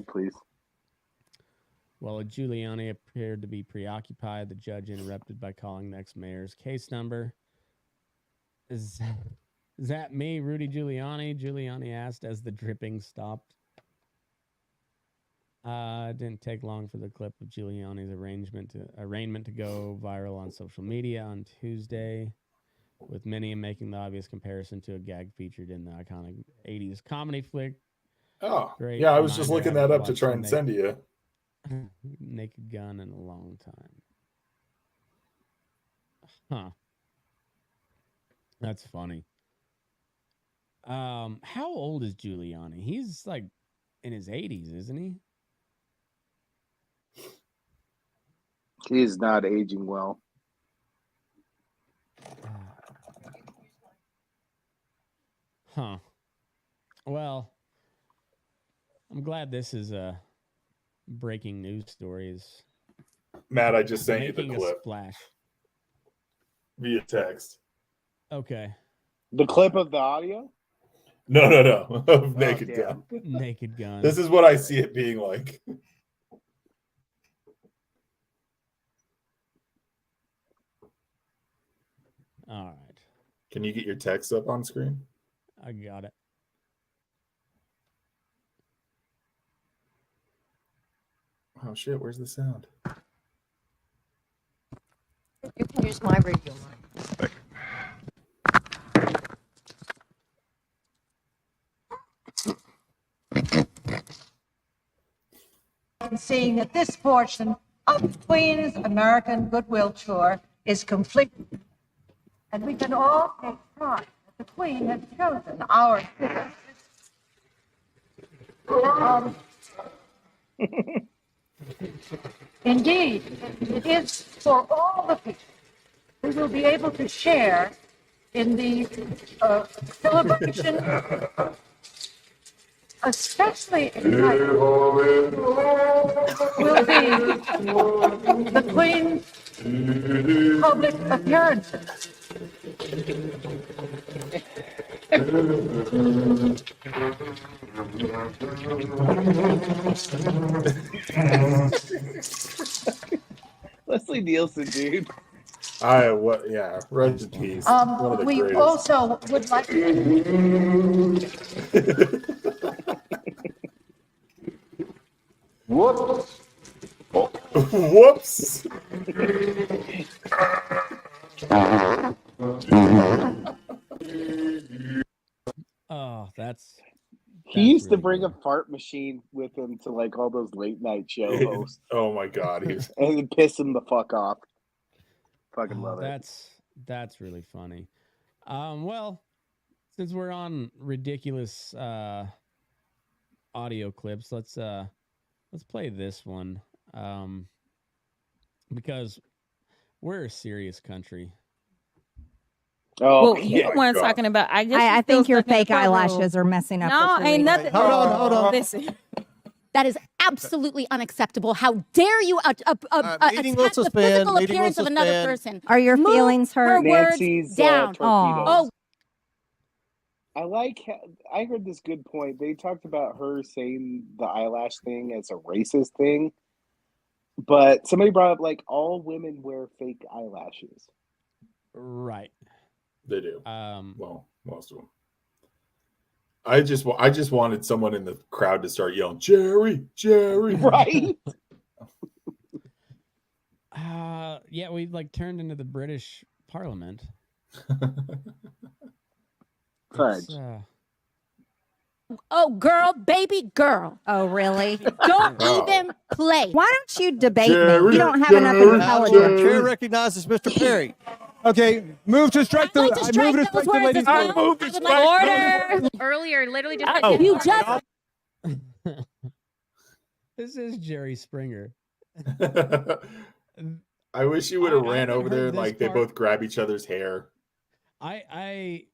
please. While Giuliani appeared to be preoccupied, the judge interrupted by calling the ex-mayor's case number. Is that me, Rudy Giuliani? Giuliani asked as the dripping stopped. It didn't take long for the clip of Giuliani's arraignment to go viral on social media on Tuesday, with many making the obvious comparison to a gag featured in the iconic 80s comedy flick. Oh, Great yeah, I was just reminder, looking haven't that up to watched try and send to you. Naked Gun in a long time. Huh. That's funny. How old is Giuliani? He's like in his 80s, isn't he? He is not aging well. Huh. Well, I'm glad this is a breaking news stories. Matt, I just sent you the Making a clip splash. via text. Okay. The clip of the audio? No. Of Naked Gun. Naked Gun. This is what I see it being like. All right. Can you get your text up on screen? I got it. Oh shit, where's the sound? You can use my radio line. And seeing that this portion of the Queen's American Goodwill Tour is complete. And we can all take pride that the Queen has chosen our city. Indeed, it is for all the people who will be able to share in the celebration, especially exciting will be the Queen's public appearances. Leslie Nielsen, dude. Yeah, rest in peace. One of the We greatest. also would like to. Whoops. Oh, He used to really bring good. a fart machine with him to like all those late night show hosts Oh my god, he's and then piss him the fuck off. Fucking Oh, love it. that's really funny. Well, since we're on ridiculous audio clips, let's play this one. Because we're a serious country. Oh, Well, you're the one talking about. I guess I you think still your stuck in the fake eyelashes courtroom. are messing up. No, what you're ain't reading. nothing. Hold on. Listen. That is absolutely unacceptable. How dare you Meeting will attack the suspend. physical Meeting will appearance of another suspend. person? Are your Move feelings her hurt? words Nancy's down. torpedoes. Oh, I like. I heard this good point. They talked about her saying the eyelash thing as a racist thing, but somebody brought up like all women wear fake eyelashes. Right. they do. Um, Well, most of them. I just wanted someone in the crowd to start yelling, Jerry, Jerry. Right? yeah, we like turned into the British Parliament. Fudge. It's, oh, girl, baby girl. Oh, really? Don't Oh. even play. Why don't you debate me? Jerry, You don't have enough Jerry, intelligence. Chair recognizes Mr. Perry. Okay, move to strike the. I'd like to strike those words as well. Move I would like Order. Earlier, literally just. Oh. You just this is Jerry Springer. I wish you would have I ran haven't over there heard and this like they part. both grab each other's hair. I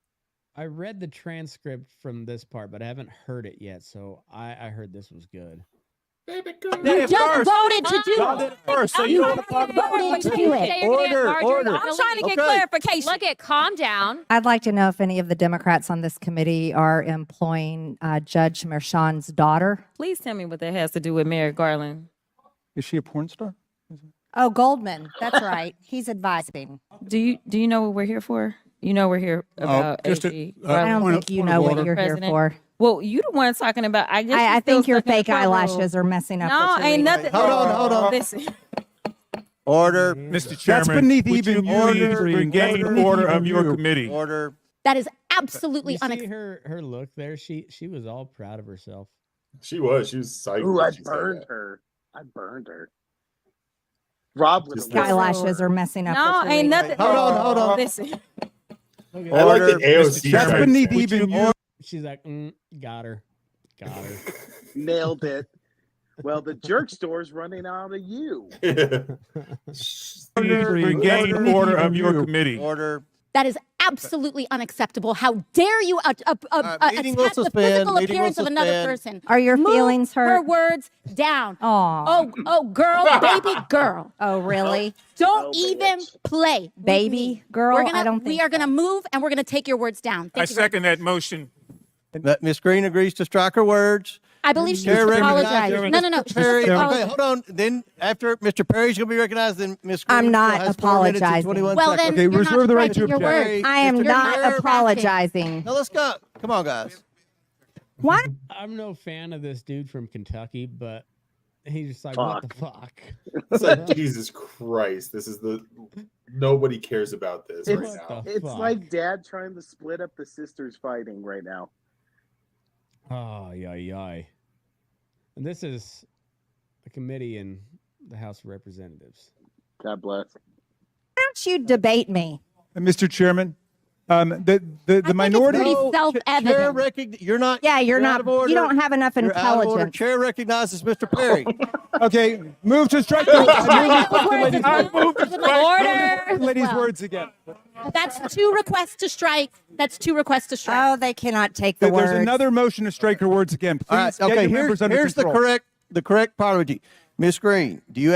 read the transcript from this part, but I haven't heard it yet. So I heard this was good. Baby girl. you just voted to do Y'all did it. it first, so You you want to talk about voted to do it. Order. I'm trying to get Okay. clarification. Look at, calm down. I'd like to know if any of the Democrats on this committee are employing Judge Merchan's daughter. Please tell me what that has to do with Merrick Garland. Is she a porn star? Oh, Goldman. That's right. He's advising. Do you know what we're here for? You know we're here about just a- AG I Garland. don't Point think of- you point know of what order. you're here President. for. Well, you the one talking about. I guess I you still think your stuck in the fake courtroom. eyelashes are messing up. No, what you're ain't reading. nothing. Hold on. Listen. Order. Mr. Chairman, That's beneath would even you order. please regain Order. order of your You. committee? Order. That is absolutely You see unacceptable. her look there. She was all proud of herself. She was psyched. Ooh, when I she said burned that. her. I burned her. Rob would Just have Eyelashes are messing up. No, what you're ain't reading. nothing. Hold on. Listen. I like that AOC. That's said beneath that. even you. She's like, got her. nailed it. Well, the jerk store's running out of you. Please regain order of your committee. Order. That is absolutely unacceptable. How dare you Meeting will attack the suspend. physical Meeting appearance will of another suspend. person? Are your Move feelings her hurt? words down. Oh, Oh, girl, baby girl. oh, really? Don't Oh, even bitch. play, Baby girl? I don't think we are gonna move and we're gonna take your words down. I Thank you very second that motion. Miss Green agrees to strike her words. I believe she Chair should recognizes apologize. No. She Perry. should Okay, apologize. hold on. Then after Mr. Perry's going to be recognized, then Miss Green I'm not has 4 minutes and apologizing. 21 Well, seconds. then you're not striking your words. I am Mr. not Perry. apologizing. Now let's go. Come on, guys. Why? I'm no fan of this dude from Kentucky, but he's just like, what the fuck? It's like, Jesus Christ. This is nobody cares about this right It's, now. it's like dad trying to split up the sisters fighting right now. Oh, yay. And this is a committee in the House of Representatives. God bless. Why don't you debate me? Mr. Chairman, the minority. pretty self-evident. You're not. Yeah, you're not. Out of order. You don't have enough You're out of order. intelligence. Chair recognizes Mr. Perry. Okay, move to strike. Order. Ladies' words again. That's 2 requests to strike. That's 2 requests to strike. Oh, they cannot take the There's words. another motion to strike her words again. Please All right. get Okay. your members under Here's the control. correct parliamentary. Miss Green, do you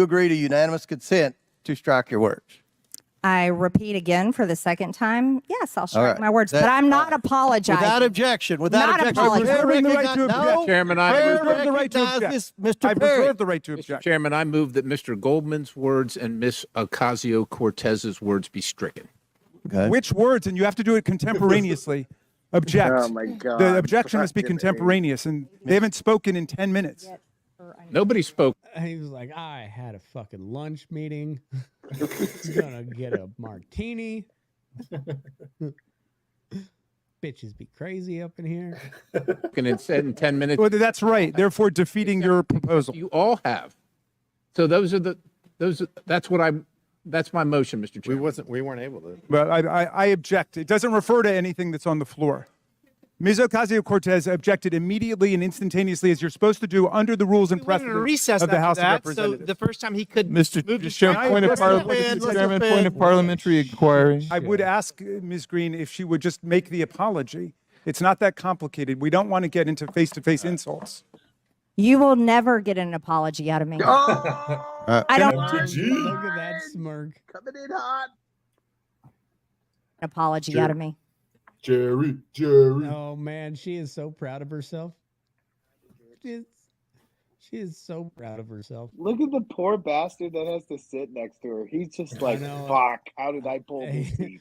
agree to unanimous consent to strike your words? I repeat again for the second time. Yes, I'll strike right. my words, but I'm not apologizing. Without objection. Not apologizing. Chair Reserving the right to recognize- object. No, Chairman, I Chair reserve the right to object. recognizes Mr. I Perry. reserve the right to Mr. object. Chairman, I move that Mr. Goldman's words and Miss Ocasio-Cortez's words be stricken. Okay. Which words? And you have to do it contemporaneously. Object. Oh my God. The objection must be Fucking contemporaneous, and they haven't spoken in 10 minutes. Nobody spoke. He was like, I had a fucking lunch meeting. Gonna get a martini. Bitches be crazy up in here. And it said in 10 minutes. Well, that's right. Therefore, defeating your proposal. You all have. So that's my motion, Mr. Chairman. We weren't able to. Well, I object. It doesn't refer to anything that's on the floor. Ms. Ocasio-Cortez objected immediately and instantaneously, as you're supposed to do under the rules and precedents of the House of Representatives. So the first time he could Mr. move to Chairman, point of parliamentary inquiry. I would ask Ms. Green if she would just make the apology. It's not that complicated. We don't want to get into face-to-face insults. You will never get an apology out of me. I don't Look at that smirk. Coming in hot. an apology out of me. Jerry. Oh man, she is so proud of herself. She is so proud of herself. Look at the poor bastard that has to sit next to her. He's just like, fuck, how did I pull this seat?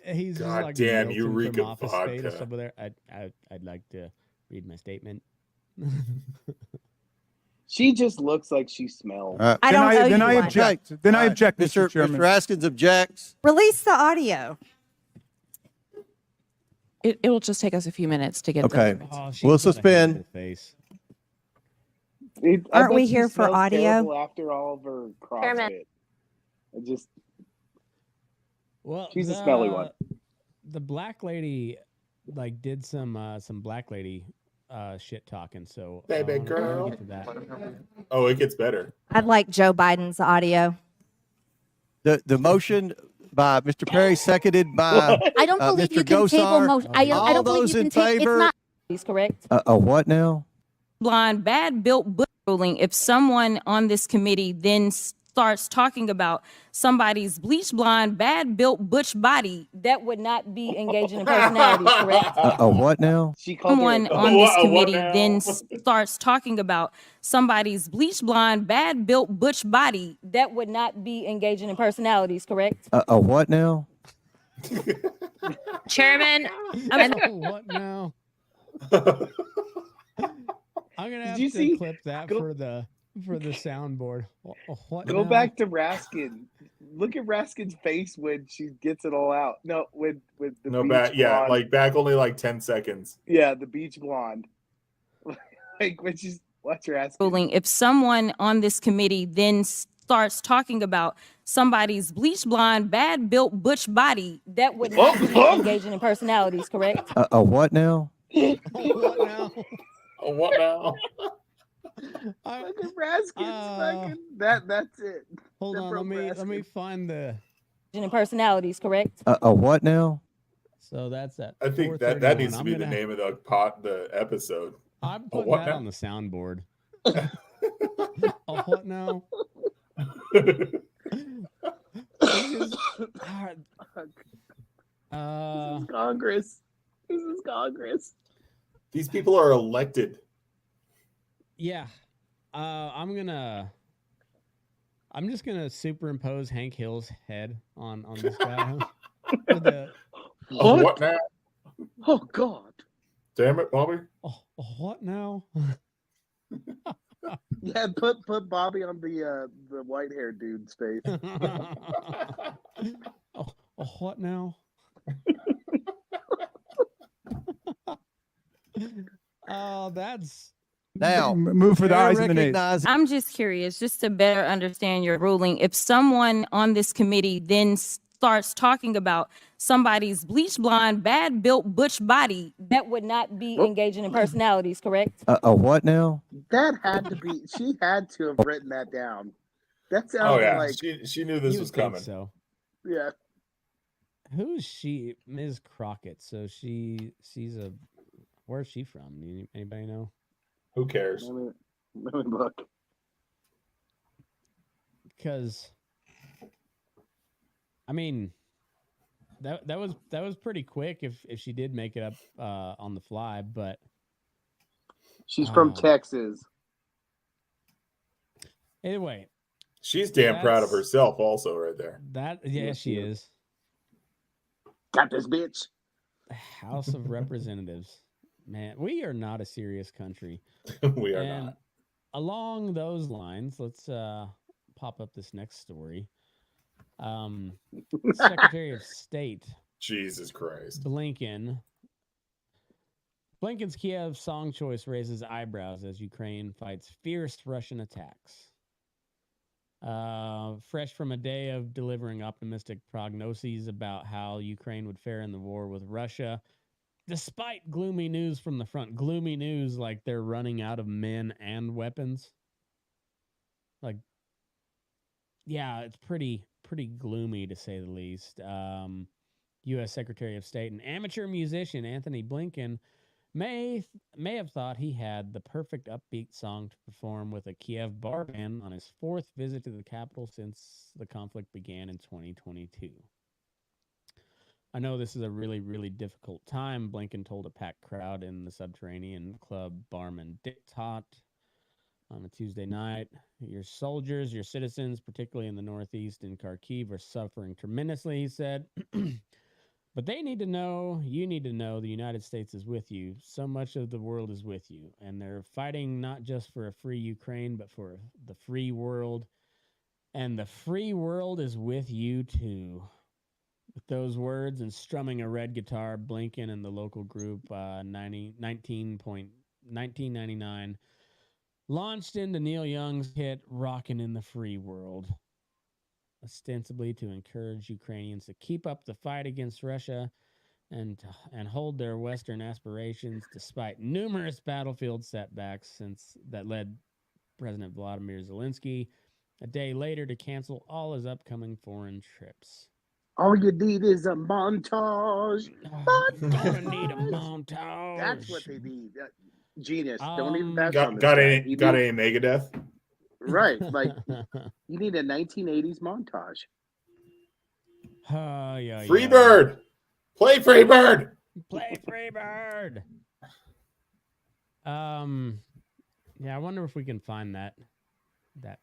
He's just God like damn, Milton you reek from of Office vodka. Space over there. I'd like to read my statement. She just looks like she smells. I don't owe Then you I one. object. Then I object, Mr. Chairman. Mr. Askins objects. Release the audio. It will just take us a few minutes to get Okay. the Oh, We'll suspend. Face. Aren't we here for audio? After all of her Chairman. CrossFit. I just, Well, she's a smelly one. The black lady, like, did some black lady shit talking. So Baby I wanna girl. get to that. Oh, it gets better. I'd like Joe Biden's audio. The motion by Mr. Perry, seconded by I don't believe Mr. you can table Gosar. motion. I All don't believe those you in can take. It's favor? not. He's correct. A what now? blind, bad built bush ruling. If someone on this committee then starts talking about somebody's bleach blonde, bad built butch body, that would not be engaging in personalities, correct? A what now? Someone on this committee then starts talking about somebody's bleach blonde, bad built butch body, that would not be engaging in personalities, correct? A what now? Chairman, What now? I'm gonna have you to see- clip that go- for the soundboard. What Go now? back to Raskin. Look at Raskin's face when she gets it all out. No, with the No, beach back. Yeah, blonde. like back only like 10 seconds. Yeah, the beach blonde. Like when she's watch Raskin. Ruling. If someone on this committee then starts talking about somebody's bleach blonde, bad built butch body, that would not be engaging in personalities, correct? A what now? What now? Oh, what now? Look at Raskin's fucking. That's it. Hold That on, broke let me Raskin. find the. In personalities, correct? A what now? So that's at. I think that 4:31. needs to be the name of the episode. I'm Oh, putting what that now? on the soundboard. Oh, what now? This is Congress. This is Congress. These people are elected. Yeah. I'm just gonna superimpose Hank Hill's head on this guy. With the- Oh, what now? Oh God. Damn it, Bobby. oh, what now? Yeah, put Bobby on the white haired dude's face. Oh, what now? Oh, Now, move for the Chair ayes and the nays. recognizes- I'm just curious, just to better understand your ruling. If someone on this committee then starts talking about somebody's bleach blonde, bad built butch body, that would not be engaging in personalities, correct? A what now? That had to be. She had to have written that down. That Oh sounded yeah, like. she knew this You was would think coming. So Yeah. who's she? Ms. Crockett. So she's a. Where's she from? Anybody know? Who cares? Let me look. Because I mean, that was pretty quick if she did make it up on the fly, but She's from Texas. Anyway, She's damn proud of that's- herself, also, right there. yeah, she is. Got this bitch. House of Representatives. Man, we are not a serious country. We are And not. along those lines, let's pop up this next story. Secretary of State Jesus Christ. Blinken's Kiev song choice raises eyebrows as Ukraine fights fierce Russian attacks. Fresh from a day of delivering optimistic prognoses about how Ukraine would fare in the war with Russia, despite gloomy news from the front. Gloomy news like they're running out of men and weapons. Like, yeah, it's pretty gloomy to say the least. U.S. Secretary of State and amateur musician Anthony Blinken may have thought he had the perfect upbeat song to perform with a Kiev bar band on his fourth visit to the capital since the conflict began in 2022. I know this is a really, really difficult time, Blinken told a packed crowd in the subterranean club Barman Diktat on a Tuesday night. Your soldiers, your citizens, particularly in the Northeast and Kharkiv, are suffering tremendously, he said. But they need to know, you need to know, the United States is with you. So much of the world is with you. And they're fighting not just for a free Ukraine, but for the free world. And the free world is with you too. With those words and strumming a red guitar, Blinken and the local group 1999 launched into Neil Young's hit Rockin' in the Free World, ostensibly to encourage Ukrainians to keep up the fight against Russia and hold their Western aspirations despite numerous battlefield setbacks since that led President Vladimir Zelensky a day later to cancel all his upcoming foreign trips. All you need is a montage. Gonna need a montage. That's what they need. Genius. Don't even bash on this Got guy. a You got need- a Megadeth. Right. Like, you need a 1980s montage. Yeah, Freebird. Play Freebird. Play Freebird. Yeah, I wonder if we can find that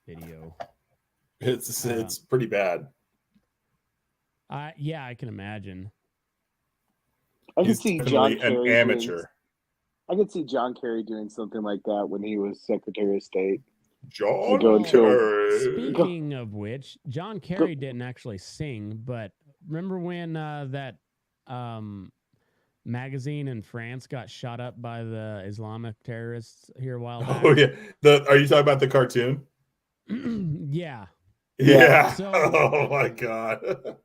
video. It's pretty bad. Yeah, I can imagine. I can He's see John definitely an Kerry amateur. I could see John Kerry doing something like that when he was Secretary of State. John Going to Kerry. Speaking of which, John Kerry didn't actually sing, but remember when that magazine in France got shot up by the Islamic terrorists here a while back? Oh yeah. Are you talking about the cartoon? Yeah. Yeah. So- Oh my god.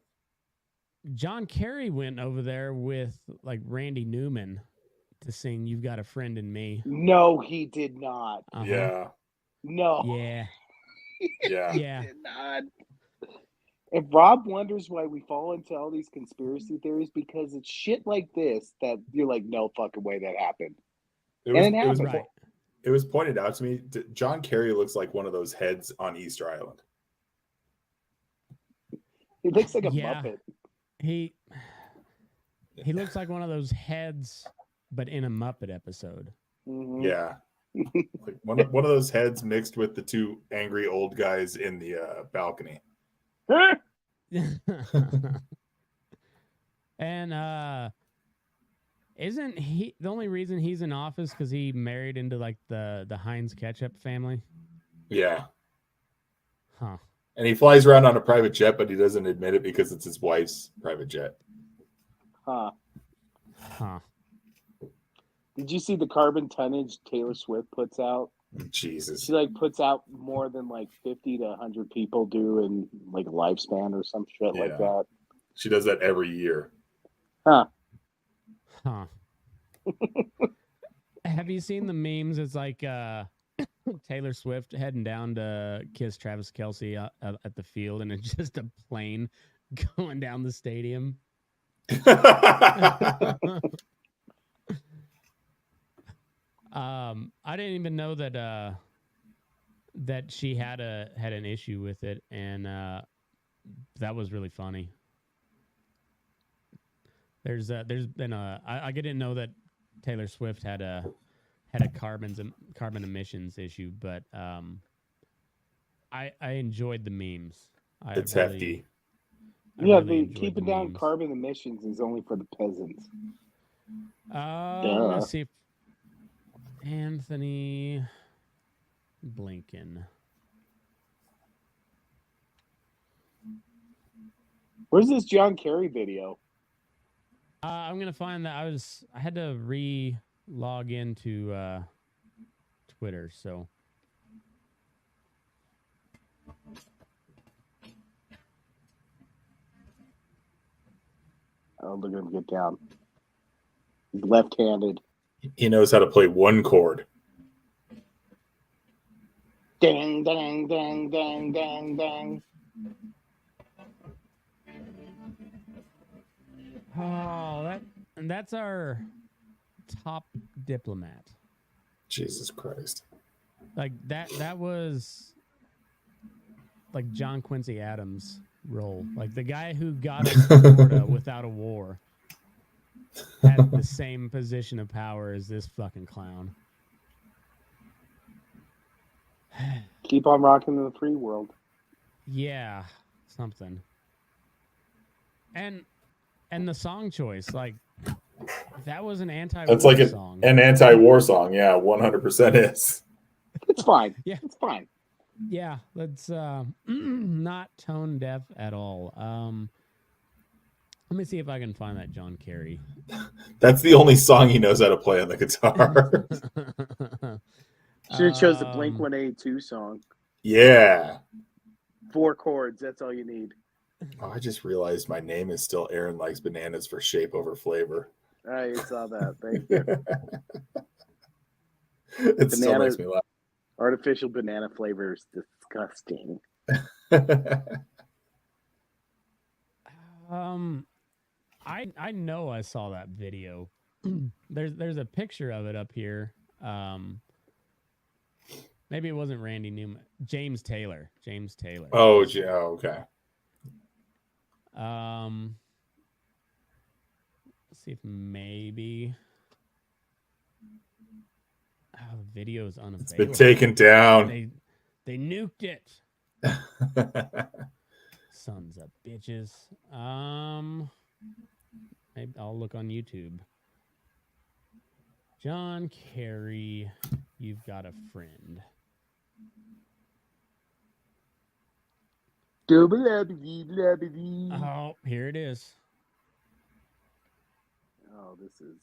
John Kerry went over there with like Randy Newman to sing "You've Got a Friend in Me." No, he did not. Uh-huh. Yeah. No. Yeah. Yeah. Yeah. He did not. If Rob wonders why we fall into all these conspiracy theories, because it's shit like this that you're like, no fucking way that happened. It was, And it it was happened. Right. It was pointed out to me. John Kerry looks like one of those heads on Easter Island. He looks like a Yeah. Muppet. He looks like one of those heads, but in a Muppet episode. Mhm. Yeah. Like one of those heads mixed with the two angry old guys in the balcony. And isn't he the only reason he's in office because he married into like the Heinz ketchup family? Yeah. Huh. And he flies around on a private jet, but he doesn't admit it because it's his wife's private jet. Huh. Huh. Did you see the carbon tonnage Taylor Swift puts out? Jesus. She like puts out more than like 50 to 100 people do in like a lifespan or some shit like that. She does that every year. Huh. Have you seen the memes? It's like Taylor Swift heading down to kiss Travis Kelce at the field, and it's just a plane going down the stadium. I didn't even know that that she had an issue with it, and that was really funny. There's been I didn't know that Taylor Swift had a carbon emissions issue, but I enjoyed the memes. It's hefty. The keeping down carbon emissions is only for the peasants. Let's see if Anthony Blinken. Where's this John Kerry video? I'm gonna find that. I had to log into Twitter, so. Oh, look at him get down. He's left-handed. He knows how to play one chord. Dang, dang, dang, dang, dang, dang. Oh, that's our top diplomat. Jesus Christ. Like that was like John Quincy Adams' role. Like the guy who got us to Florida without a war had the same position of power as this fucking clown. Keep on rocking in the free world. Yeah, something. And the song choice, like that was an anti-war That's like song. an anti-war song. Yeah, 100% is. It's fine. Yeah, it's fine. Yeah, that's not tone deaf at all. Let me see if I can find that John Kerry. That's the only song he knows how to play on the guitar. Should have chose the Blink-182 song. Yeah. 4 chords. That's all you need. Oh, I just realized my name is still Aaron Likes Bananas for shape over flavor. I saw that. Thank you. It still makes me laugh. Artificial banana flavor is disgusting. I know I saw that video. There's a picture of it up here. Maybe it wasn't Randy Newman. James Taylor. Oh, okay. Let's see if maybe. Oh, the video is unavailable. It's been taken down. They nuked it. Sons of bitches. Maybe I'll look on YouTube. John Kerry, You've Got a Friend. Oh, here it is. Oh, this is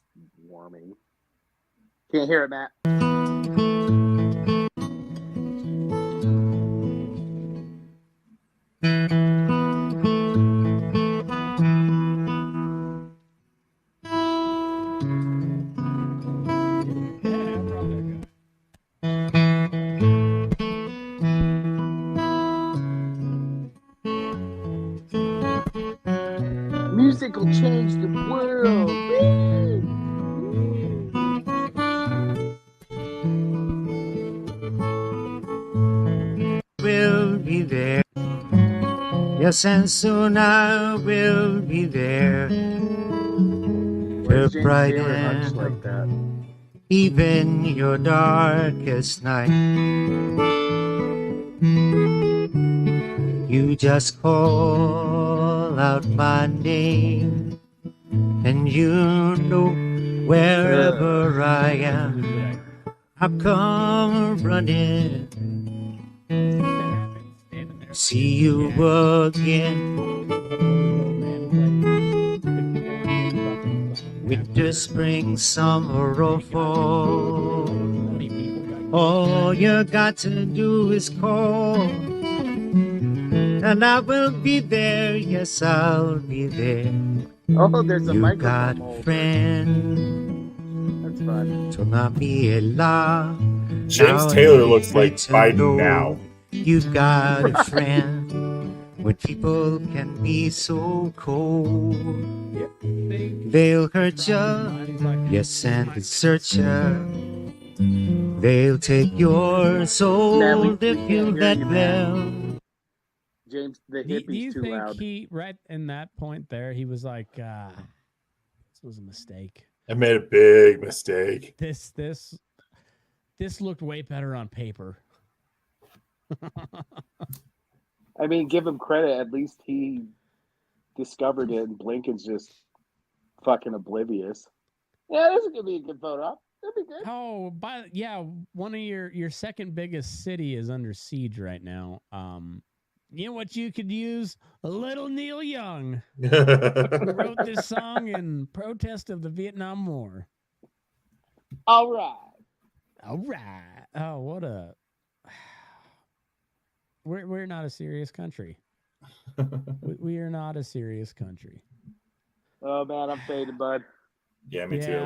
warming. Can't hear it, Matt. Music will change the world. Will be there. Yes, and soon I will be there. We're bright and like that. even your darkest night. You just call out my name, and you know wherever I am, I'll come running. See you again. winter, spring, summer, or fall. All you got to do is call, and I will be there. Yes, I'll be there. Oh, there's a You microphone got holder. a friend. That's fun. So not be a lie. James Now Taylor I looks like need to Biden know now. You've got a friend when people can be so cold. They'll hurt you, yes, and desert you. They'll take your soul if you let them. James, the Do hippie's you too think loud. he, right in that point there, he was like, this was a mistake. I made a big mistake. This looked way better on paper. I mean, give him credit. At least he discovered it, and Blinken's just fucking oblivious. Yeah, this is gonna be a good photo. That'd be good. Oh, one of your second biggest city is under siege right now. You know what you could use? A little Neil Young, who wrote this song in protest of the Vietnam War. All right. Oh, what a... We're not a serious country. we are not a serious country. Oh man, I'm faded, bud. Yeah, me too.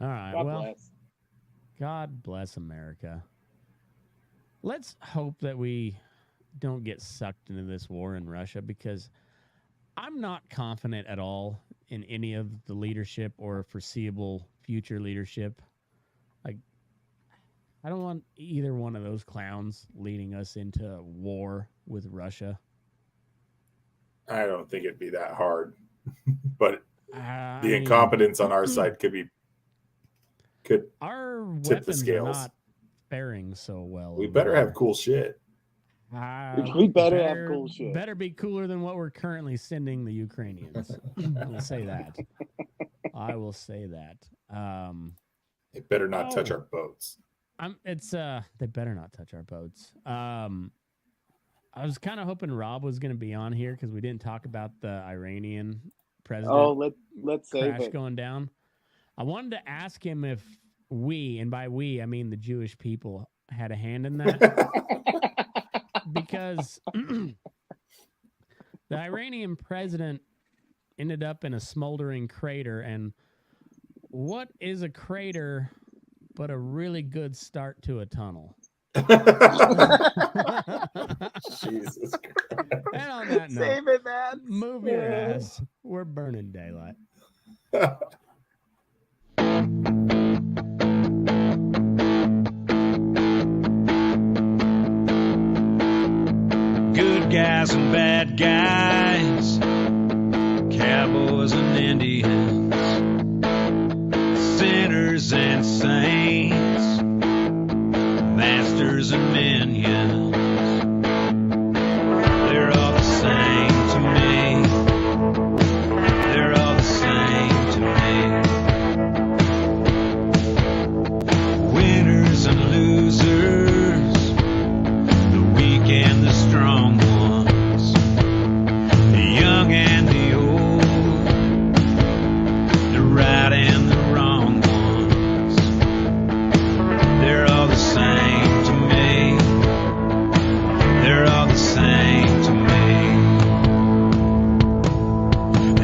All right. God well, bless. God bless America. Let's hope that we don't get sucked into this war in Russia, because I'm not confident at all in any of the leadership or foreseeable future leadership. Like, I don't want either one of those clowns leading us into war with Russia. I don't think it'd be that hard, but I the mean, incompetence on our side could our tip the weapons are scales. not faring so well. We over better there. have cool shit. We better have cool shit. Better be cooler than what we're currently sending the Ukrainians. I'll say that. I will say that. It better not touch our boats. They better not touch our boats. I was kind of hoping Rob was going to be on here because we didn't talk about the Iranian president. Oh, let's save crash it. going down. I wanted to ask him if we, and by we I mean the Jewish people, had a hand in that. Because the Iranian president ended up in a smoldering crater, and what is a crater but a really good start to a tunnel? Jesus Christ. And on that note, Save it, man. move your ass. We're burning daylight. Good guys and bad guys, cowboys and Indians, sinners and saints, masters and minions. They're all the same to me. They're all the same to me. Winners and losers, the weak and the strong ones, the young and the old, the right and the wrong ones. They're all the same to me. They're all the same to me.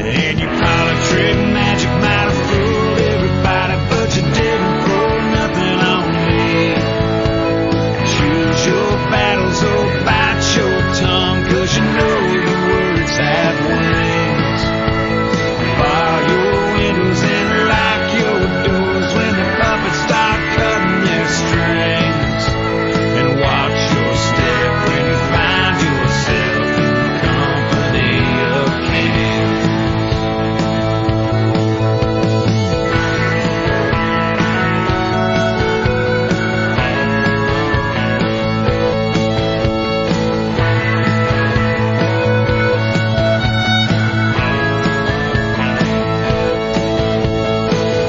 And your collar trick magic might have fooled everybody, but you didn't pull nothing on me. Choose your battles or bite your tongue, 'cause you know your words have wings. Bar your windows and lock your doors when the puppets start cutting their strings. And watch your step when you find yourself in the company of kings.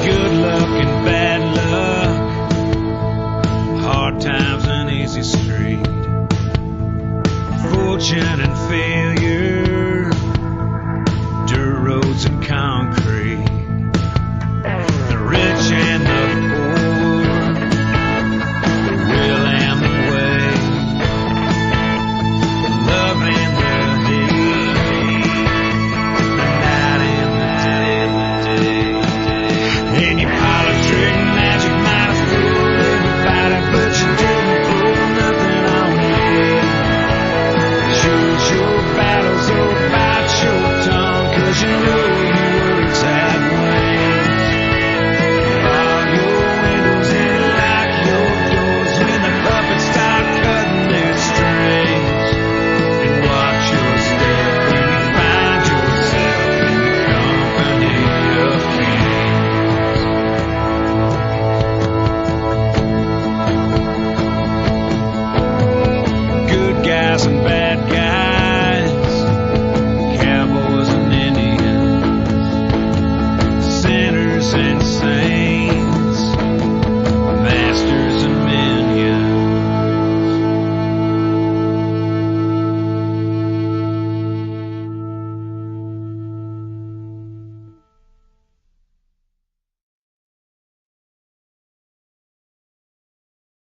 Good luck and bad luck, hard times and easy street, fortune and failure, dirt roads and concrete. passing bad